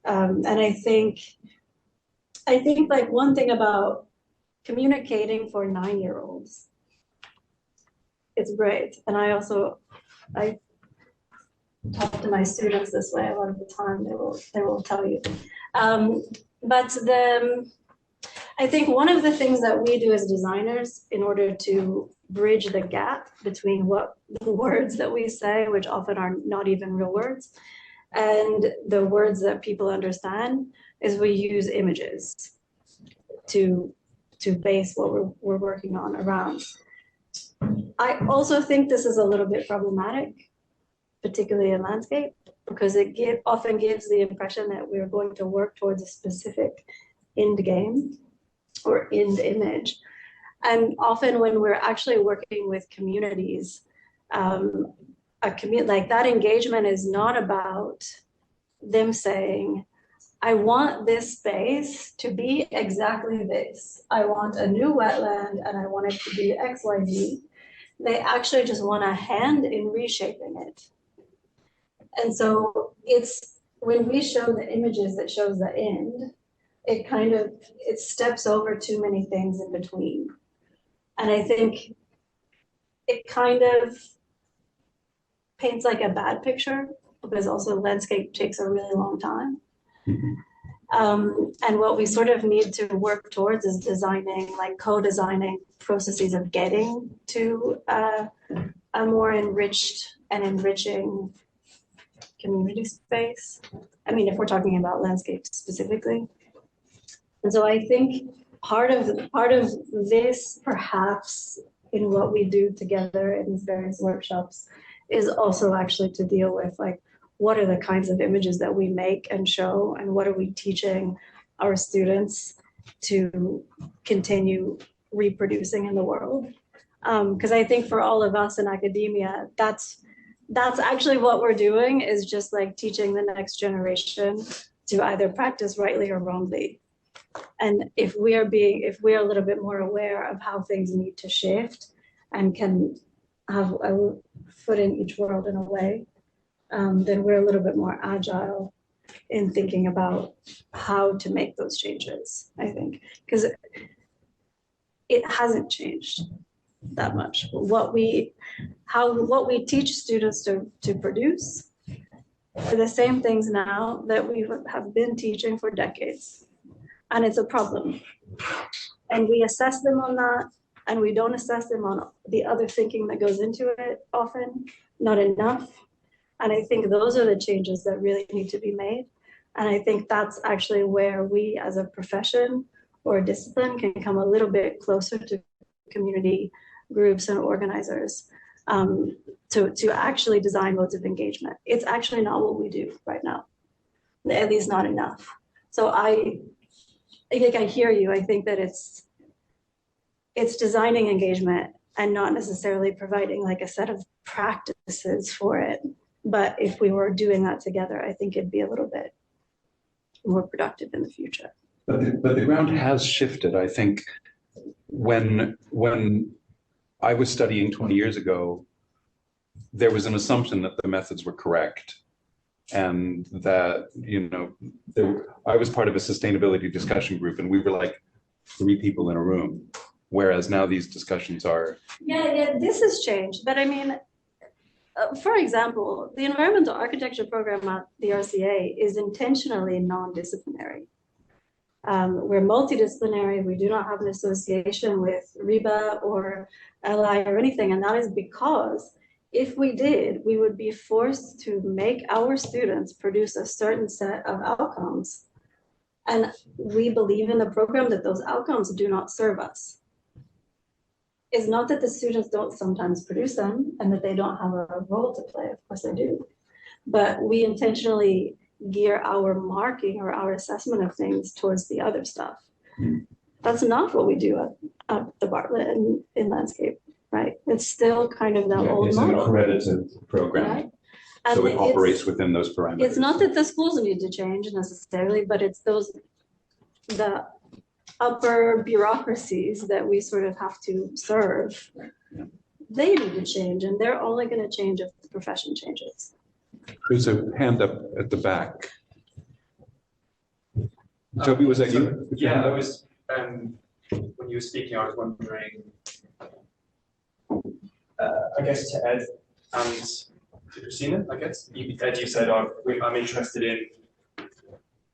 And I think like one thing about communicating for 9-year-olds, it's great. And I talk to my students this way a lot of the time. They will tell you. But I think one of the things that we do as designers in order to bridge the gap between what the words that we say, which often are not even real words, and the words that people understand, is we use images to base what we're working on around. I also think this is a little bit problematic, particularly in landscape, because it often gives the impression that we're going to work towards a specific end game or end image. And often when we're actually working with communities, like that engagement is not about them saying, I want this space to be exactly this. I want a new wetland and I want it to be XYZ. They actually just want a hand in reshaping it. And so it's when we show the images that shows the end, it steps over too many things in between. And I think it kind of paints like a bad picture, because also landscape takes a really long time. And what we sort of need to work towards is co-designing processes of getting to a more enriched and enriching community space. I mean, if we're talking about landscape specifically. And so I think part of this perhaps in what we do together in these various workshops is also actually to deal with like, what are the kinds of images that we make and show, and what are we teaching our students to continue reproducing in the world? Because I think for all of us in academia, that's actually what we're doing, is just like teaching the next generation to either practice rightly or wrongly. And if we are a little bit more aware of how things need to shift and can have a foot in each world in a way, then we're a little bit more agile in thinking about how to make those changes, I think, because it hasn't changed that much. What we teach students to produce are the same things now that we have been teaching for decades. And it's a problem. And we assess them on that, and we don't assess them on the other thinking that goes into it often, not enough. And I think those are the changes that really need to be made. And I think that's actually where we as a profession or a discipline can come a little bit closer to community groups and organizers to actually design modes of engagement. It's actually not what we do right now, at least not enough. So I think I hear you. I think that it's designing engagement and not necessarily providing like a set of practices for it. But if we were doing that together, I think it'd be a little bit more productive in the future. But the ground has shifted. I think when I was studying 20 years ago, there was an assumption that the methods were correct, and that, you know, I was part of a sustainability discussion group, and we were like 3 people in a room, whereas now these discussions are. Yeah, this has changed. But I mean, for example, the environmental architecture program at the RCA is intentionally non-disciplinary. We're multidisciplinary. We do not have an association with RIBA or LI or anything. And that is because if we did, we would be forced to make our students produce a certain set of outcomes. And we believe in the program that those outcomes do not serve us. It's not that the students don't sometimes produce them and that they don't have a role to play. Of course they do. But we intentionally gear our marking or our assessment of things towards the other stuff. That's not what we do at the Bartlett in landscape, right? It's still kind of that old model. It's an accredited program, right? So it operates within those parameters. It's not that the schools need to change necessarily, but it's the upper bureaucracies that we sort of have to serve. Yeah. They need to change, and they're only going to change if the profession changes. There's a hand up at the back. Toby, was that you? Yeah, I was, when you were speaking, I was wondering, I guess to Ed and to Christina, I guess. Ed, you said, I'm interested in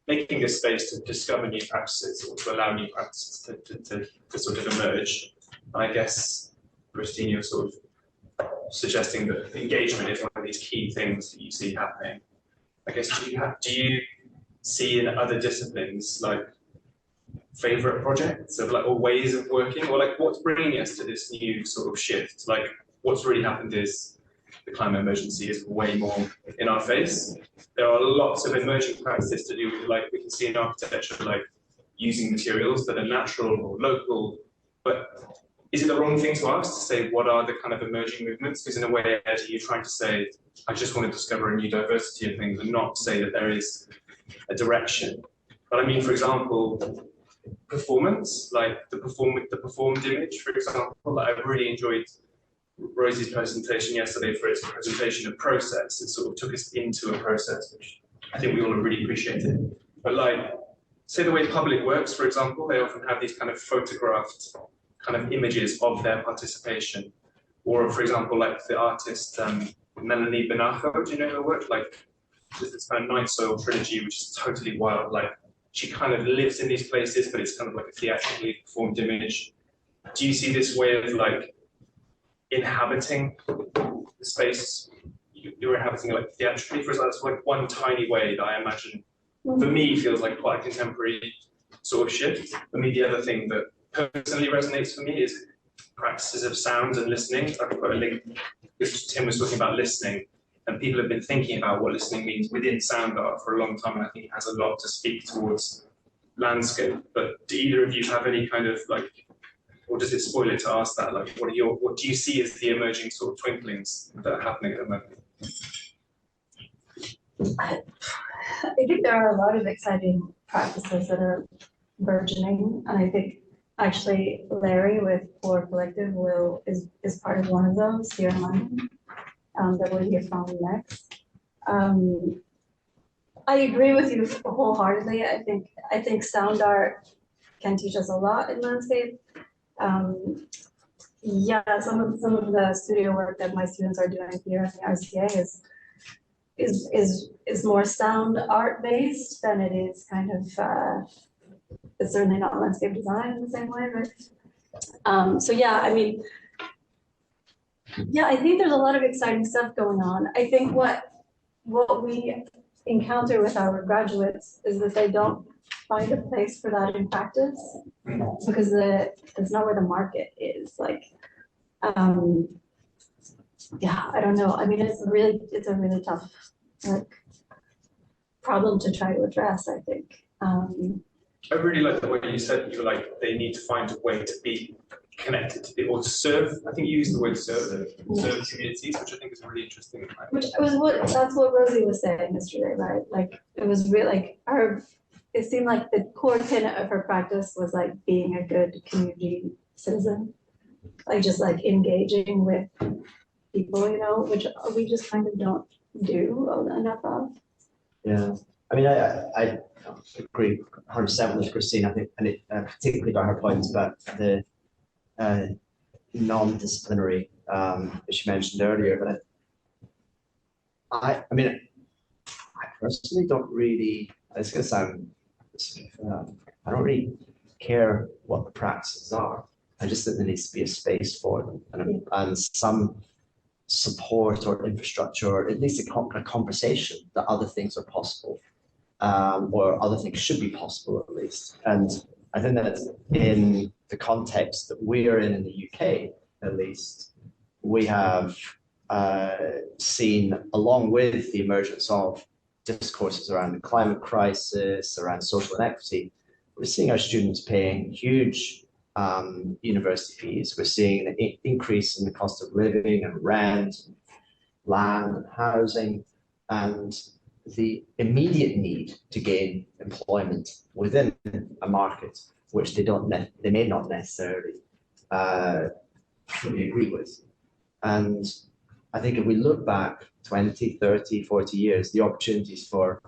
making a space to discover new practices or to allow new practices to sort of emerge. And I guess, Christina, you're sort of suggesting that engagement is one of these key things that you see happening. I guess, do you see in other disciplines like favorite projects of like, or ways of working, or like what's bringing us to this new sort of shift? Like what's really happened is the climate emergency is way more in our face. There are lots of emerging practices to do with, like we can see in architecture, like using materials that are natural or local, but is it the wrong thing to ask to say what are the kind of emerging movements? Because in a way, Ed, you're trying to say, I just want to discover a new diversity of things and not say that there is a direction. But I mean, for example, performance, like the performed image, for example, like I really enjoyed Rosie's presentation yesterday for its presentation of process. It sort of took us into a process, which I think we all really appreciated. But like, say the way public works, for example, they often have these kind of photographed kind of images of their participation. Or for example, like the artist Melanie Benacho, do you know her work? Like this kind of Night Soil trilogy, which is totally wild. Like she kind of lives in these places, but it's kind of like a theatrically performed image. Do you see this way of like inhabiting the space you're inhabiting, like theatrically? For example, that's like one tiny way that I imagine for me feels like quite a contemporary sort of shift. For me, the other thing that personally resonates for me is practices of sound and listening. I've got a link because Tim was talking about listening, and people have been thinking about what listening means within sound art for a long time, and I think it has a lot to speak towards landscape. But do either of you have any kind of like, or does it spoil it to ask that? Like, what do you see as the emerging sort of twinklings that are happening at the moment? I think there are a lot of exciting practices that are burgeoning, and I think actually Larry with Floor Collective is part of one of those here in London that we'll hear from next. I agree with you wholeheartedly. I think sound art can teach us a lot in landscape. Yeah, some of the studio work that my students are doing here at the RCA is more sound art based than it is kind of it's certainly not landscape design in the same way, but so yeah, I mean, yeah, I think there's a lot of exciting stuff going on. I think what we encounter with our graduates is that they don't find a place for that in practice because it's not where the market is. Like, yeah, I don't know. I mean, it's a really tough like problem to try to address, I think. I really like the way you said you were like they need to find a way to be connected to people, to serve. I think you used the word serve communities, which I think is really interesting. Which was that's what Rosie was saying yesterday, right? Like it was really like it seemed like the core tenet of her practice was like being a good community citizen, like just like engaging with people, you know, which we just kind of don't do enough of. Yeah, I mean, I agree 100% with Christine. I think, and it, particularly by her points about the non-disciplinary, as she mentioned earlier. But I mean, I personally don't really. It's going to sound. I don't really care what the practices are. I just think there needs to be a space for them and some support or infrastructure, or at least a conversation that other things are possible, or other things should be possible at least. And I think that in the context that we're in the UK, at least, we have seen, along with the emergence of discourses around the climate crisis, around social inequity, we're seeing our students paying huge university fees. We're seeing an increase in the cost of living and rent, land and housing, and the immediate need to gain employment within a market which they may not necessarily fully agree with. And I think if we look back 20, 30, 40 years, the opportunities for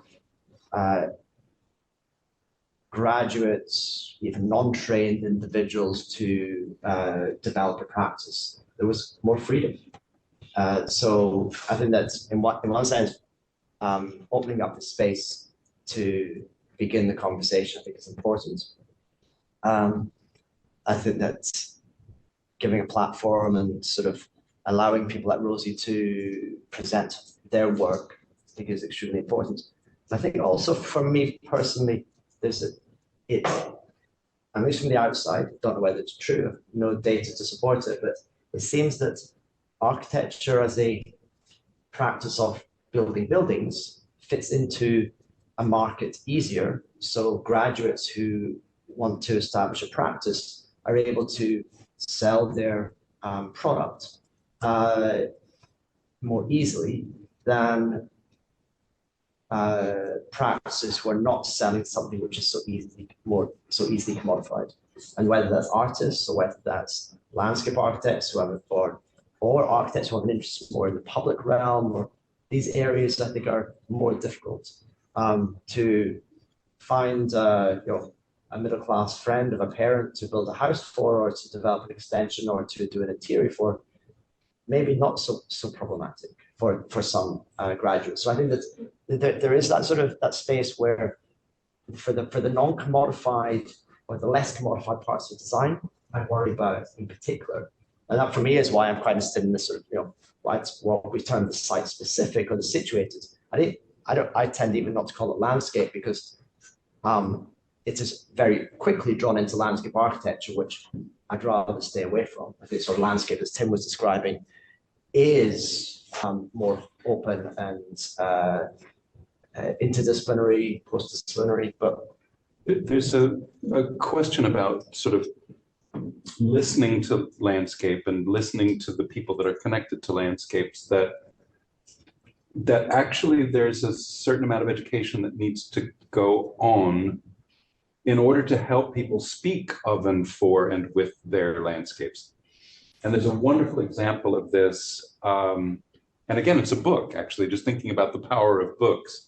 graduates, even non-trained individuals to develop a practice, there was more freedom. So I think that's in one sense, opening up the space to begin the conversation, I think is important. I think that giving a platform and sort of allowing people like Rosie to present their work, I think is extremely important. I think also for me personally, there's at least from the outside, don't know whether it's true, no data to support it, but it seems that architecture as a practice of building buildings fits into a market easier. So graduates who want to establish a practice are able to sell their product more easily than practices who are not selling something which is so easily commodified. And whether that's artists or whether that's landscape architects who have it for, or architects who have an interest more in the public realm, or these areas I think are more difficult to find a middle-class friend of a parent to build a house for, or to develop an extension, or to do an interior for, maybe not so problematic for some graduates. So I think that there is that sort of that space where for the non-commodified or the less commodified parts of design, I worry about in particular. And that for me is why I'm quite interested in this sort of, what we term the site specific or the situated. I tend even not to call it landscape because it is very quickly drawn into landscape architecture, which I'd rather stay away from. I think sort of landscape, as Tim was describing, is more open and interdisciplinary, cross-disciplinary, but There's a question about sort of listening to landscape and listening to the people that are connected to landscapes, that actually there's a certain amount of education that needs to go on in order to help people speak of and for and with their landscapes. And there's a wonderful example of this. And again, it's a book, actually, just thinking about the power of books,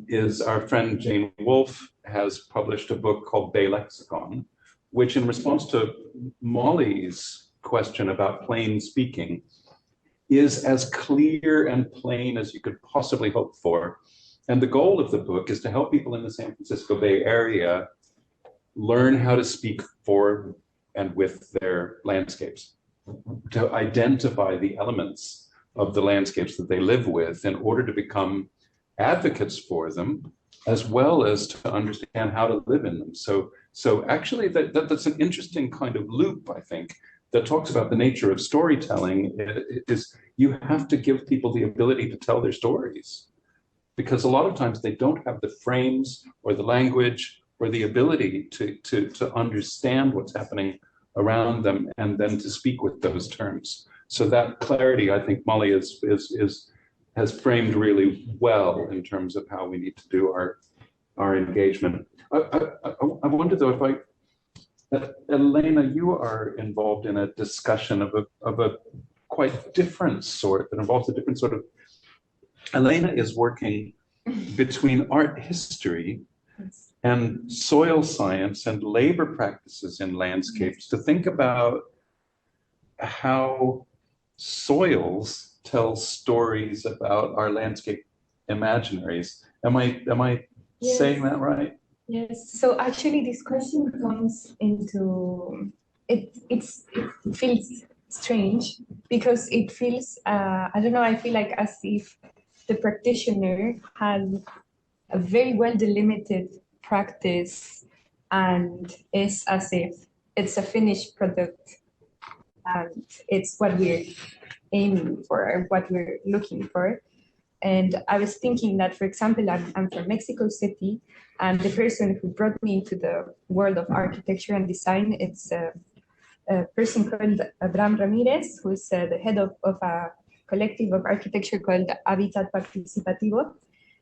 is our friend Jane Wolfe has published a book called Bay Lexicon, which, in response to Molly's question about plain speaking, is as clear and plain as you could possibly hope for. And the goal of the book is to help people in the San Francisco Bay Area learn how to speak for and with their landscapes, to identify the elements of the landscapes that they live with in order to become advocates for them, as well as to understand how to live in them. So actually that's an interesting kind of loop, I think, that talks about the nature of storytelling. Is you have to give people the ability to tell their stories, because a lot of times they don't have the frames or the language or the ability to understand what's happening around them and then to speak with those terms. So that clarity, I think Molly has framed really well in terms of how we need to do our engagement. I wonder though, Elena, you are involved in a discussion of a quite different sort, that involves a different sort of, Elena is working between art history and soil science and labor practices in landscapes to think about how soils tell stories about our landscape imaginaries. Am I Yes. saying that right? Yes, so actually this question comes into, it feels strange because it feels, I don't know, I feel like as if the practitioner has a very well delimited practice and is as if it's a finished product and it's what we're aiming for, what we're looking for. And I was thinking that, for example, I'm from Mexico City, and the person who brought me into the world of architecture and design, it's a person called Abraham Ramirez, who is the head of a collective of architecture called Habitat Participativo.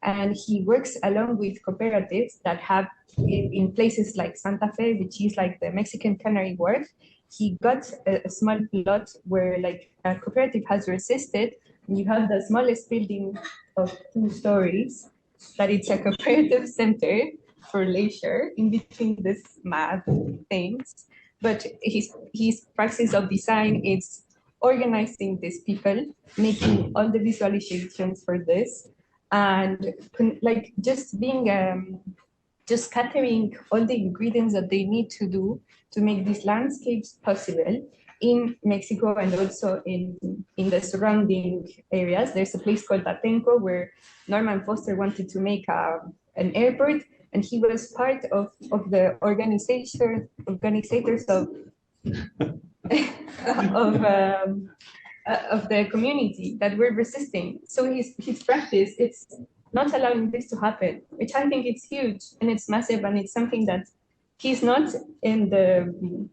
And he works along with cooperatives that have in places like Santa Fe, which is like the Mexican Canary Wharf. He got a small plot where like a cooperative has resisted. You have the smallest building of 2 stories, that it's a cooperative center for leisure in between these mad things. But his practice of design is organizing these people, making all the visualizations for this, and like just being just gathering all the ingredients that they need to do to make these landscapes possible in Mexico and also in the surrounding areas. There's a place called Atenco where Norman Foster wanted to make an airport, and he was part of the organizers of of the community that were resisting. So his practice, it's not allowing this to happen, which I think it's huge and it's massive, and it's something that he's not in the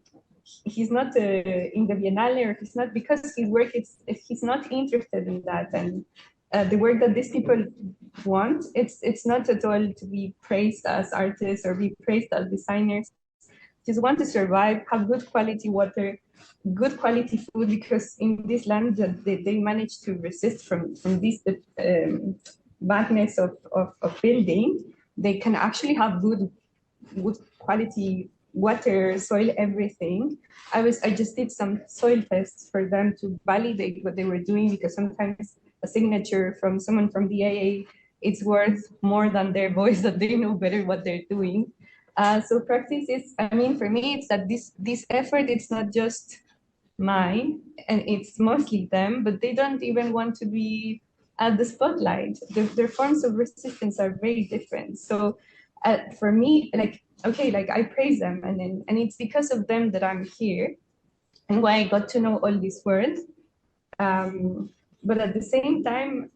Biennale, or he's not, because his work he's not interested in that. And the work that these people want, it's not at all to be praised as artists or be praised as designers. Just want to survive, have good quality water, good quality food, because in this land that they manage to resist from this badness of building, they can actually have good quality water, soil, everything. I just did some soil tests for them to validate what they were doing, because sometimes a signature from someone from the AA, it's worth more than their voice, that they know better what they're doing. So practice is, I mean, for me, it's that this effort, it's not just mine, and it's mostly them, but they don't even want to be at the spotlight. Their forms of resistance are very different. So for me, like, okay, like I praise them, and it's because of them that I'm here and why I got to know all this world. But at the same time,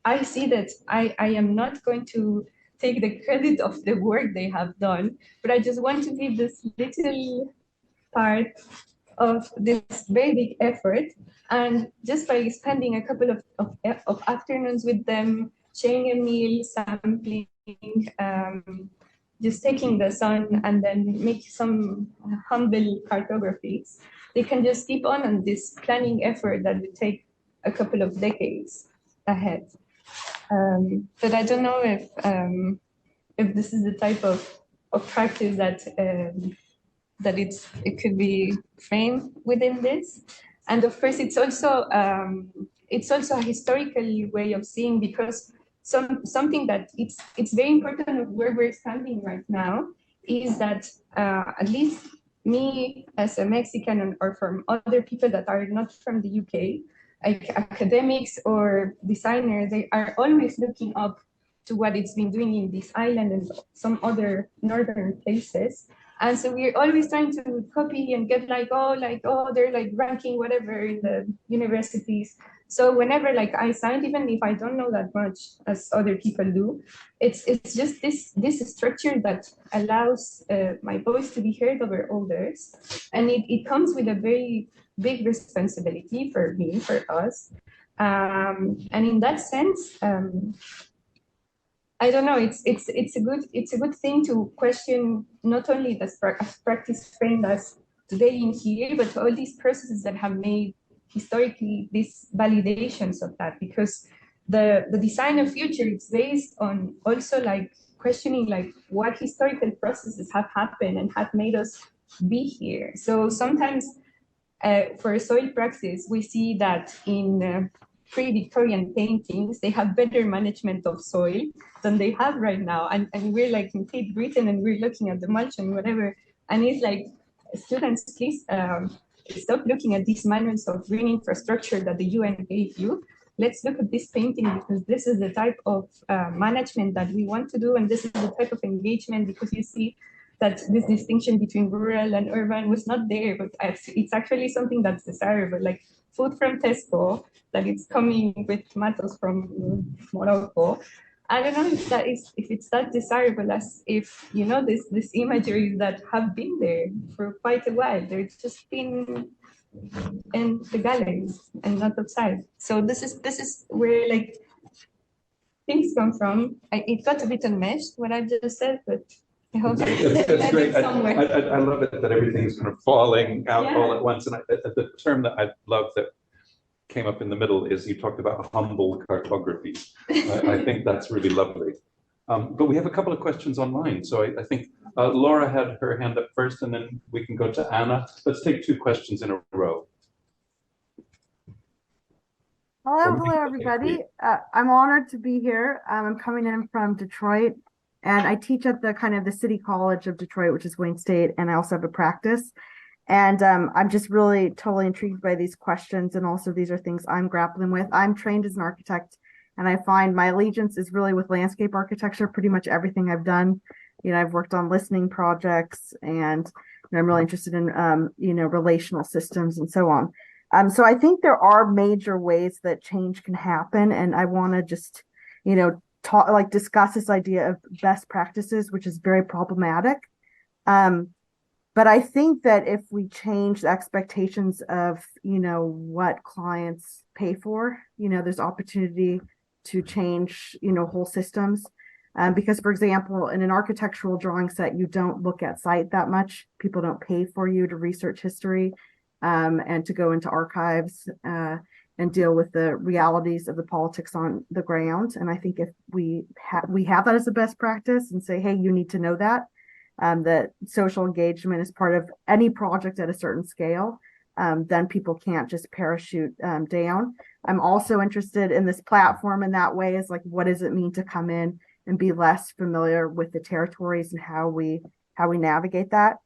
I see that I am not going to take the credit of the work they have done, but I just want to be this little part of this very big effort. And just by spending a couple of afternoons with them, sharing a meal, sampling, just taking the sun and then make some humble cartographies, they can just keep on this planning effort that would take a couple of decades ahead. But I don't know if this is the type of practice that that it could be framed within this. And of course, it's also a historical way of seeing, because something that it's very important of where we're standing right now is that at least me as a Mexican or from other people that are not from the UK, like academics or designers, they are always looking up to what it's been doing in this island and some other northern places. And so we're always trying to copy and get like, oh, they're like ranking whatever in the universities. So whenever like I signed, even if I don't know that much as other people do, it's just this structure that allows my voice to be heard over others. And it comes with a very big responsibility for me, for us. And in that sense, I don't know. It's a good thing to question not only the practice framed as today in here, but all these processes that have made historically these validations of that. Because the design of future is based on also like questioning like what historical processes have happened and have made us be here. So sometimes for soil praxis, we see that in pre-Victorian paintings, they have better management of soil than they have right now. And we're like in Tate Britain and we're looking at the mulch and whatever. And it's like, students, please stop looking at these manuals of green infrastructure that the UN gave you. Let's look at this painting because this is the type of management that we want to do. And this is the type of engagement, because you see that this distinction between rural and urban was not there, but it's actually something that's desirable. Like food from Tesco, that it's coming with tomatoes from Morocco. I don't know if it's that desirable as if, you know, this imagery that have been there for quite a while. They're just been in the galleries and not outside. So this is where like things come from. It got a bit enmeshed what I just said, but I hope that's great. I love it that everything's kind of falling out all at once. And the term that I love that came up in the middle is you talked about humble cartography. I think that's really lovely. But we have a couple of questions online. So I think Laura had her hand up first, and then we can go to Anna. Let's take two questions in a row. Hello, everybody. I'm honored to be here. I'm coming in from Detroit, and I teach at the City College of Detroit, which is Wayne State, and I also have a practice. And I'm just really totally intrigued by these questions, and also these are things I'm grappling with. I'm trained as an architect, and I find my allegiance is really with landscape architecture. Pretty much everything I've done, you know, I've worked on listening projects, and I'm really interested in relational systems and so on. So I think there are major ways that change can happen, and I want to just, discuss this idea of best practices, which is very problematic. But I think that if we change the expectations of, what clients pay for, there's opportunity to change, whole systems. Because, for example, in an architectural drawing set, you don't look at site that much. People don't pay for you to research history and to go into archives and deal with the realities of the politics on the ground. And I think if we have that as a best practice and say, hey, you need to know that social engagement is part of any project at a certain scale, then people can't just parachute down. I'm also interested in this platform in that way, is like, what does it mean to come in and be less familiar with the territories and how we navigate that?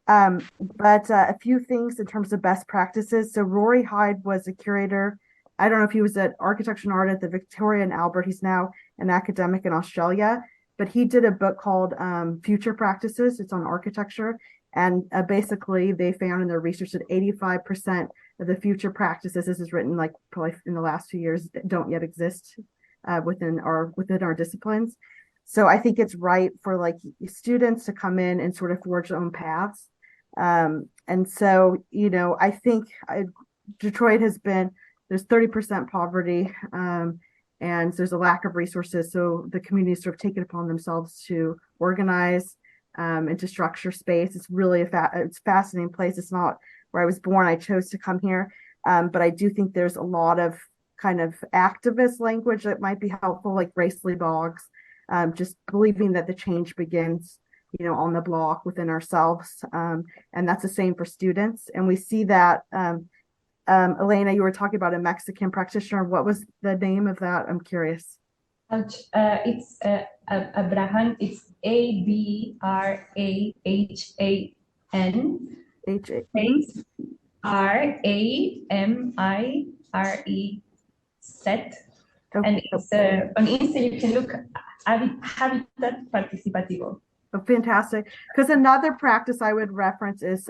But a few things in terms of best practices. So Rory Hyde was a curator. I don't know if he was at Architecture and Art at the Victoria and Albert. He's now an academic in Australia. but he did a book called Future Practices. It's on architecture. And basically, they found in their research that 85% of the future practices, this is written like probably in the last few years, don't yet exist within our disciplines. So I think it's right for like students to come in and sort of forge their own paths. And so, you know, I think Detroit has been, there's 30% poverty, and there's a lack of resources. So the communities sort of take it upon themselves to organize and to structure space. It's really it's a fascinating place. It's not where I was born. I chose to come here. But I do think there's a lot of kind of activist language that might be helpful, like Grace Lee Boggs, just believing that the change begins, you know, on the block within ourselves. And that's the same for students. And we see that, Elena, you were talking about a Mexican practitioner. What was the name of that? I'm curious. It's Abrahan. It's Abrahan. Space Ramire set. Okay. And it's on Insta. You can look Habitat Participativo. Oh, fantastic. Because another practice I would reference is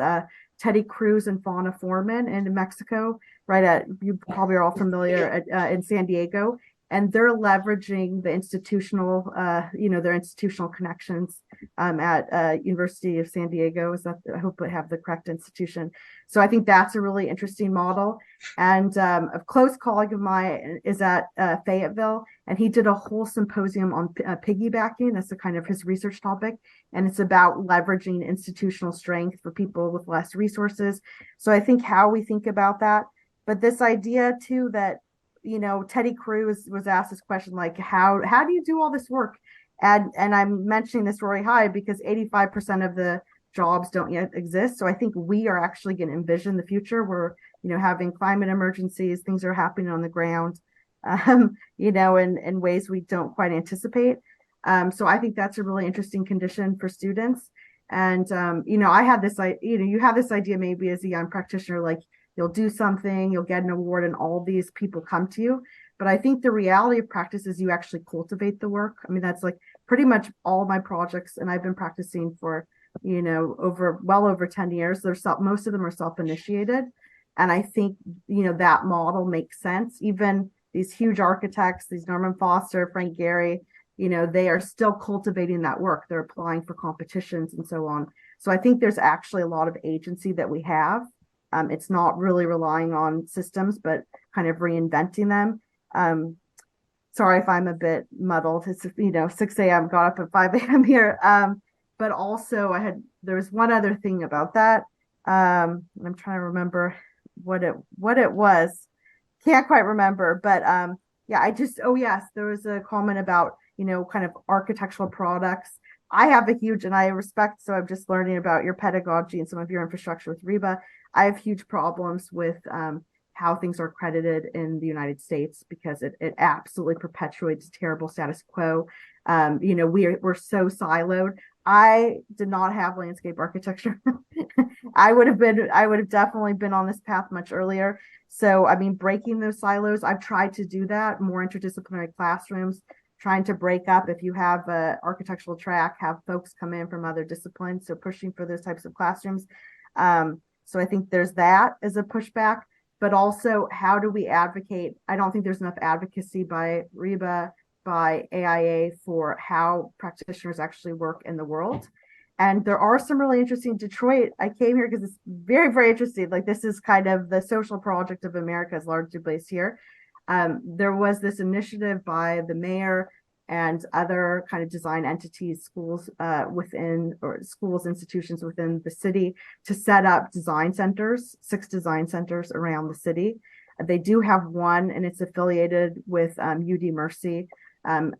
Teddy Cruz and Fauna Foreman in Mexico, right you probably are all familiar in San Diego. And they're leveraging the institutional, their institutional connections at University of San Diego. I hope I have the correct institution. So I think that's a really interesting model. And a close colleague of mine is at Fayetteville, and he did a whole symposium on piggybacking. That's the kind of his research topic. And it's about leveraging institutional strength for people with less resources. So I think how we think about that, but this idea too that, you know, Teddy Cruz was asked this question, like, how do you do all this work? And I'm mentioning this really high because 85% of the jobs don't yet exist. So I think we are actually going to envision the future where, you know, having climate emergencies, things are happening on the ground, you know, in ways we don't quite anticipate. So I think that's a really interesting condition for students. And, you know, I had this, you have this idea maybe as a young practitioner, like, you'll do something, you'll get an award, and all these people come to you. But I think the reality of practice is you actually cultivate the work. I mean, that's like pretty much all my projects, and I've been practicing for, you know, well over 10 years. Most of them are self-initiated. And I think, you know, that model makes sense. Even these huge architects, these Norman Foster, Frank Gehry, you know, they are still cultivating that work. They're applying for competitions and so on. So I think there's actually a lot of agency that we have. It's not really relying on systems, but kind of reinventing them. Sorry if I'm a bit muddled. It's, you know, 6 a.m. got up at 5 a.m. here. But also there was one other thing about that. I'm trying to remember what it was. Can't quite remember, but yeah, yes, there was a comment about, you know, kind of architectural products. I have and I respect, so I'm just learning about your pedagogy and some of your infrastructure with RIBA. I have huge problems with how things are credited in the United States because it absolutely perpetuates terrible status quo. You know, we're so siloed. I did not have landscape architecture. I would have definitely been on this path much earlier. So, I mean, breaking those silos, I've tried to do that, more interdisciplinary classrooms, trying to break up. If you have an architectural track, have folks come in from other disciplines. So pushing for those types of classrooms. So I think there's that as a pushback, but also how do we advocate? I don't think there's enough advocacy by RIBA, by AIA for how practitioners actually work in the world. And there are some really interesting Detroit. I came here because it's very, very interesting. Like, this is kind of the social project of America is largely based here. There was this initiative by the mayor and other kind of design entities, schools institutions within the city to set up design centers, 6 design centers around the city. They do have one, and it's affiliated with UD Mercy. I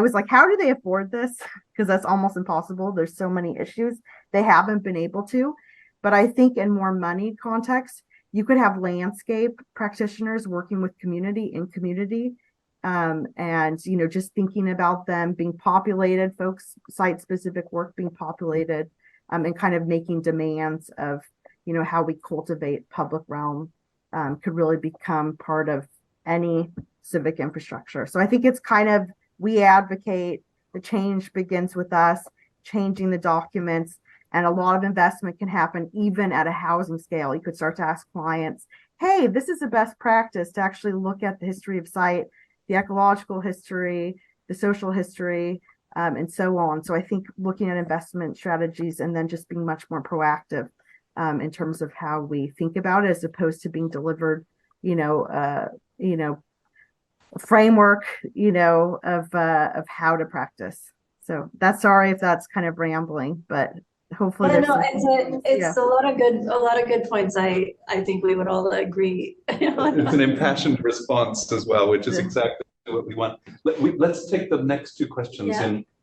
was like, how do they afford this? Because that's almost impossible. There's so many issues. They haven't been able to. But I think in more money context, you could have landscape practitioners working with community in community. And, you know, just thinking about them being populated, folks, site-specific work being populated, and kind of making demands of, you know, how we cultivate public realm could really become part of any civic infrastructure. So I think it's kind of we advocate, the change begins with us, changing the documents, and a lot of investment can happen even at a housing scale. You could start to ask clients, hey, this is a best practice to actually look at the history of site, the ecological history, the social history, and so on. So I think looking at investment strategies and then just being much more proactive in terms of how we think about it, as opposed to being delivered, framework, of how to practice. So that's, sorry if that's kind of rambling, but hopefully Yeah, there's no, some- it's a lot of good points. I think we would all agree. It's an impassioned response as well, which is exactly what we want. Let's take the next two questions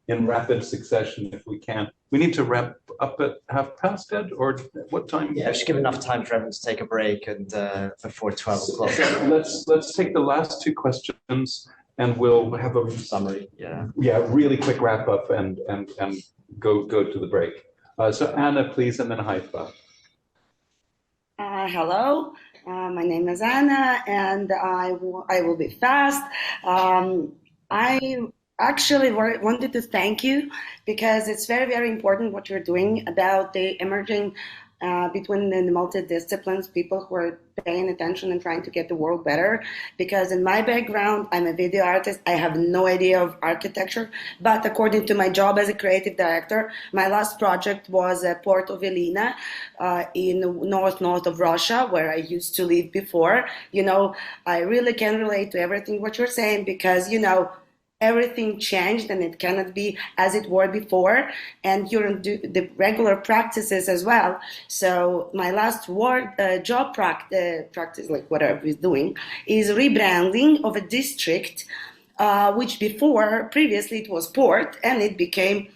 in rapid succession if we can. We need to wrap up at past, Ed, or what time? Yeah, just give enough time for everyone to take a break and before 12 o'clock. So let's take the last two questions and we'll have a Summary, really quick wrap up and go to the break. So Anna, please, and then Haifa. Hello, my name is Anna, and I will be fast. I actually wanted to thank you because it's very, very important what you're doing about the emerging between the multidisciplines, people who are paying attention and trying to get the world better. Because in my background, I'm a video artist. I have no idea of architecture, but according to my job as a creative director, my last project was Port of Elena in north of Russia, where I used to live before. I really can relate to everything what you're saying because, everything changed and it cannot be as it were before, and you're do the regular practices as well. So my last job practice, like what I was doing, is rebranding of a district, which previously it was port, and it became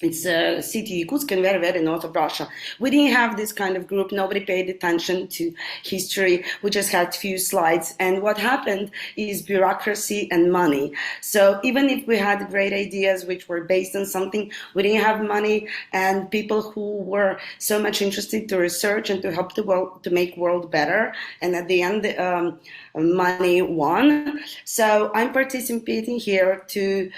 it's a city, Yakutsk, and very, very north of Russia. We didn't have this kind of group. Nobody paid attention to history. We just had few slides. And what happened is bureaucracy and money. So even if we had great ideas which were based on something, we didn't have money and people who were so much interested to research and to help the world, to make world better. And at the end, money won. So I'm participating here to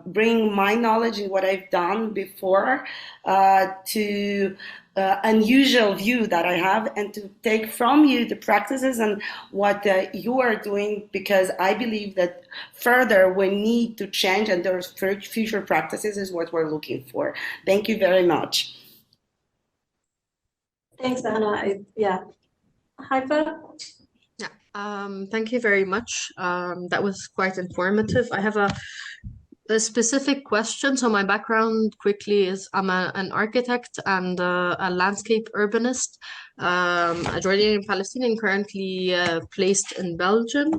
bring my knowledge in what I've done before to unusual view that I have, and to take from you the practices and what you are doing, because I believe that further we need to change, and there's future practices is what we're looking for. Thank you very much. Thanks, Anna. Haifa? Thank you very much. That was quite informative. I have a specific question. So my background quickly is I'm an architect and a landscape urbanist, a Jordanian Palestinian, currently placed in Belgium.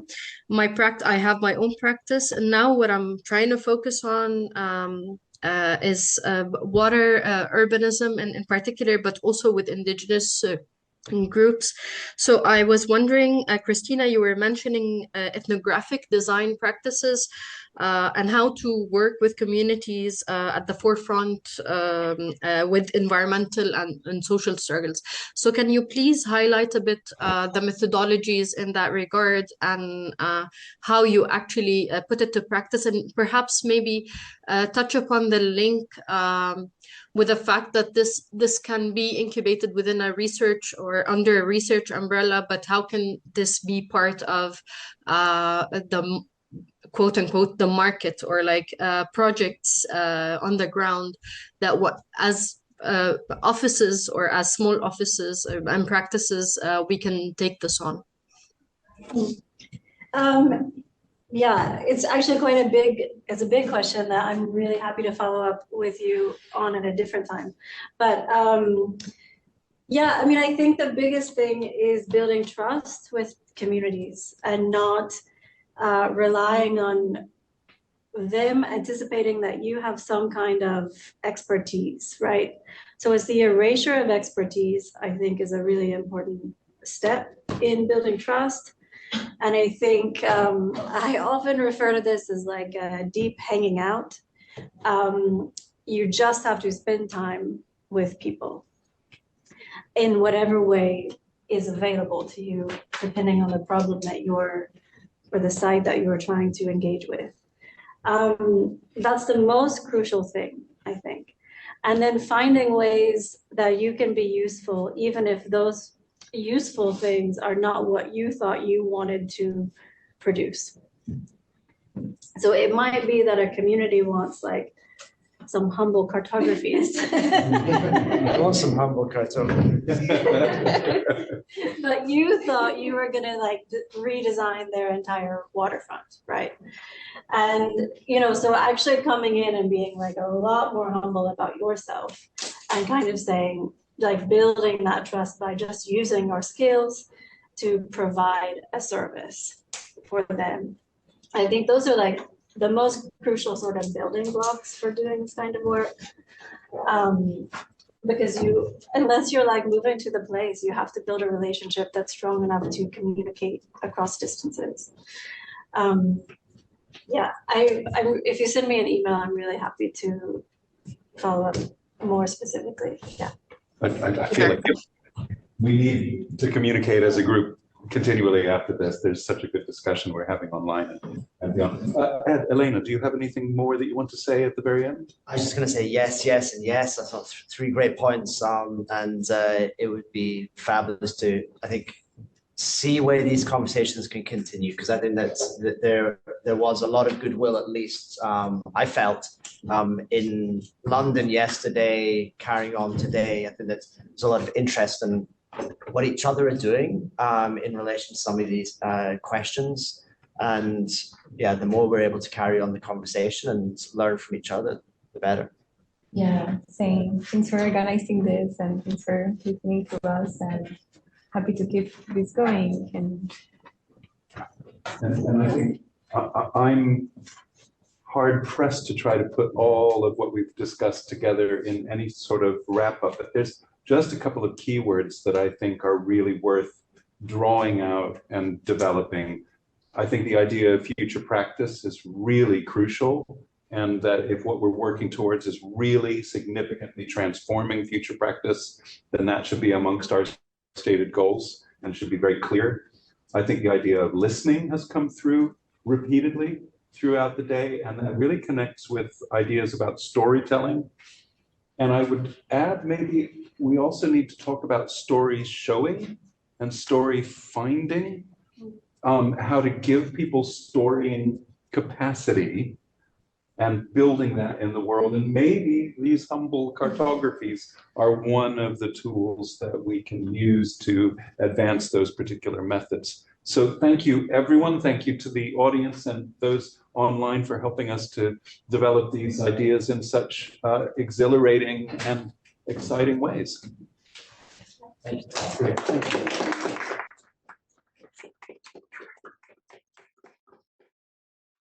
I have my own practice, and now what I'm trying to focus on is water urbanism in particular, but also with indigenous groups. So I was wondering, Christina, you were mentioning ethnographic design practices and how to work with communities at the forefront with environmental and social struggles. So can you please highlight a bit the methodologies in that regard, and how you actually put it to practice, and perhaps maybe touch upon the link with the fact that this can be incubated within a research or under a research umbrella, but how can this be part of the quote unquote the market, or like projects on the ground that as offices or as small offices and practices we can take this on? Yeah, it's actually it's a big question that I'm really happy to follow up with you on at a different time. But yeah, I mean, I think the biggest thing is building trust with communities and not relying on them anticipating that you have some kind of expertise, right? So it's the erasure of expertise, I think, is a really important step in building trust. And I think I often refer to this as like a deep hanging out. You just have to spend time with people in whatever way is available to you, depending on the problem that or the site that you're trying to engage with. That's the most crucial thing, I think. And then finding ways that you can be useful, even if those useful things are not what you thought you wanted to produce. So it might be that a community wants like some humble cartographies. I want some humble cartography. But you thought you were gonna like redesign their entire waterfront, right? And, so actually coming in and being like a lot more humble about yourself and kind of saying, like building that trust by just using your skills to provide a service for them. I think those are like the most crucial sort of building blocks for doing this kind of work. Because unless you're like moving to the place, you have to build a relationship that's strong enough to communicate across distances. Yeah, if you send me an email, I'm really happy to follow up more specifically. Yeah. I feel like we need to communicate as a group continually after this. There's such a good discussion we're having online and beyond. Ed, Elena, do you have anything more that you want to say at the very end? I was just going to say yes, yes, and yes. I thought three great points, and it would be fabulous to, I think, see where these conversations can continue, because I think that there was a lot of goodwill, at least I felt in London yesterday, carrying on today. I think that there's a lot of interest in what each other are doing in relation to some of these questions. And yeah, the more we're able to carry on the conversation and learn from each other, the better. Yeah, same. Thanks for organizing this, and thanks for listening to us, and happy to keep this going. And I think I'm hard pressed to try to put all of what we've discussed together in any sort of wrap up, but there's just a couple of keywords that I think are really worth drawing out and developing. I think the idea of future practice is really crucial, and that if what we're working towards is really significantly transforming future practice, then that should be amongst our stated goals and should be very clear. I think the idea of listening has come through repeatedly throughout the day, and that really connects with ideas about storytelling. And I would add, maybe we also need to talk about story showing and story finding, how to give people storying capacity and building that in the world. And maybe these humble cartographies are one of the tools that we can use to advance those particular methods. So thank you, everyone. Thank you to the audience and those online for helping us to develop these ideas in such exhilarating and exciting ways. Thank you.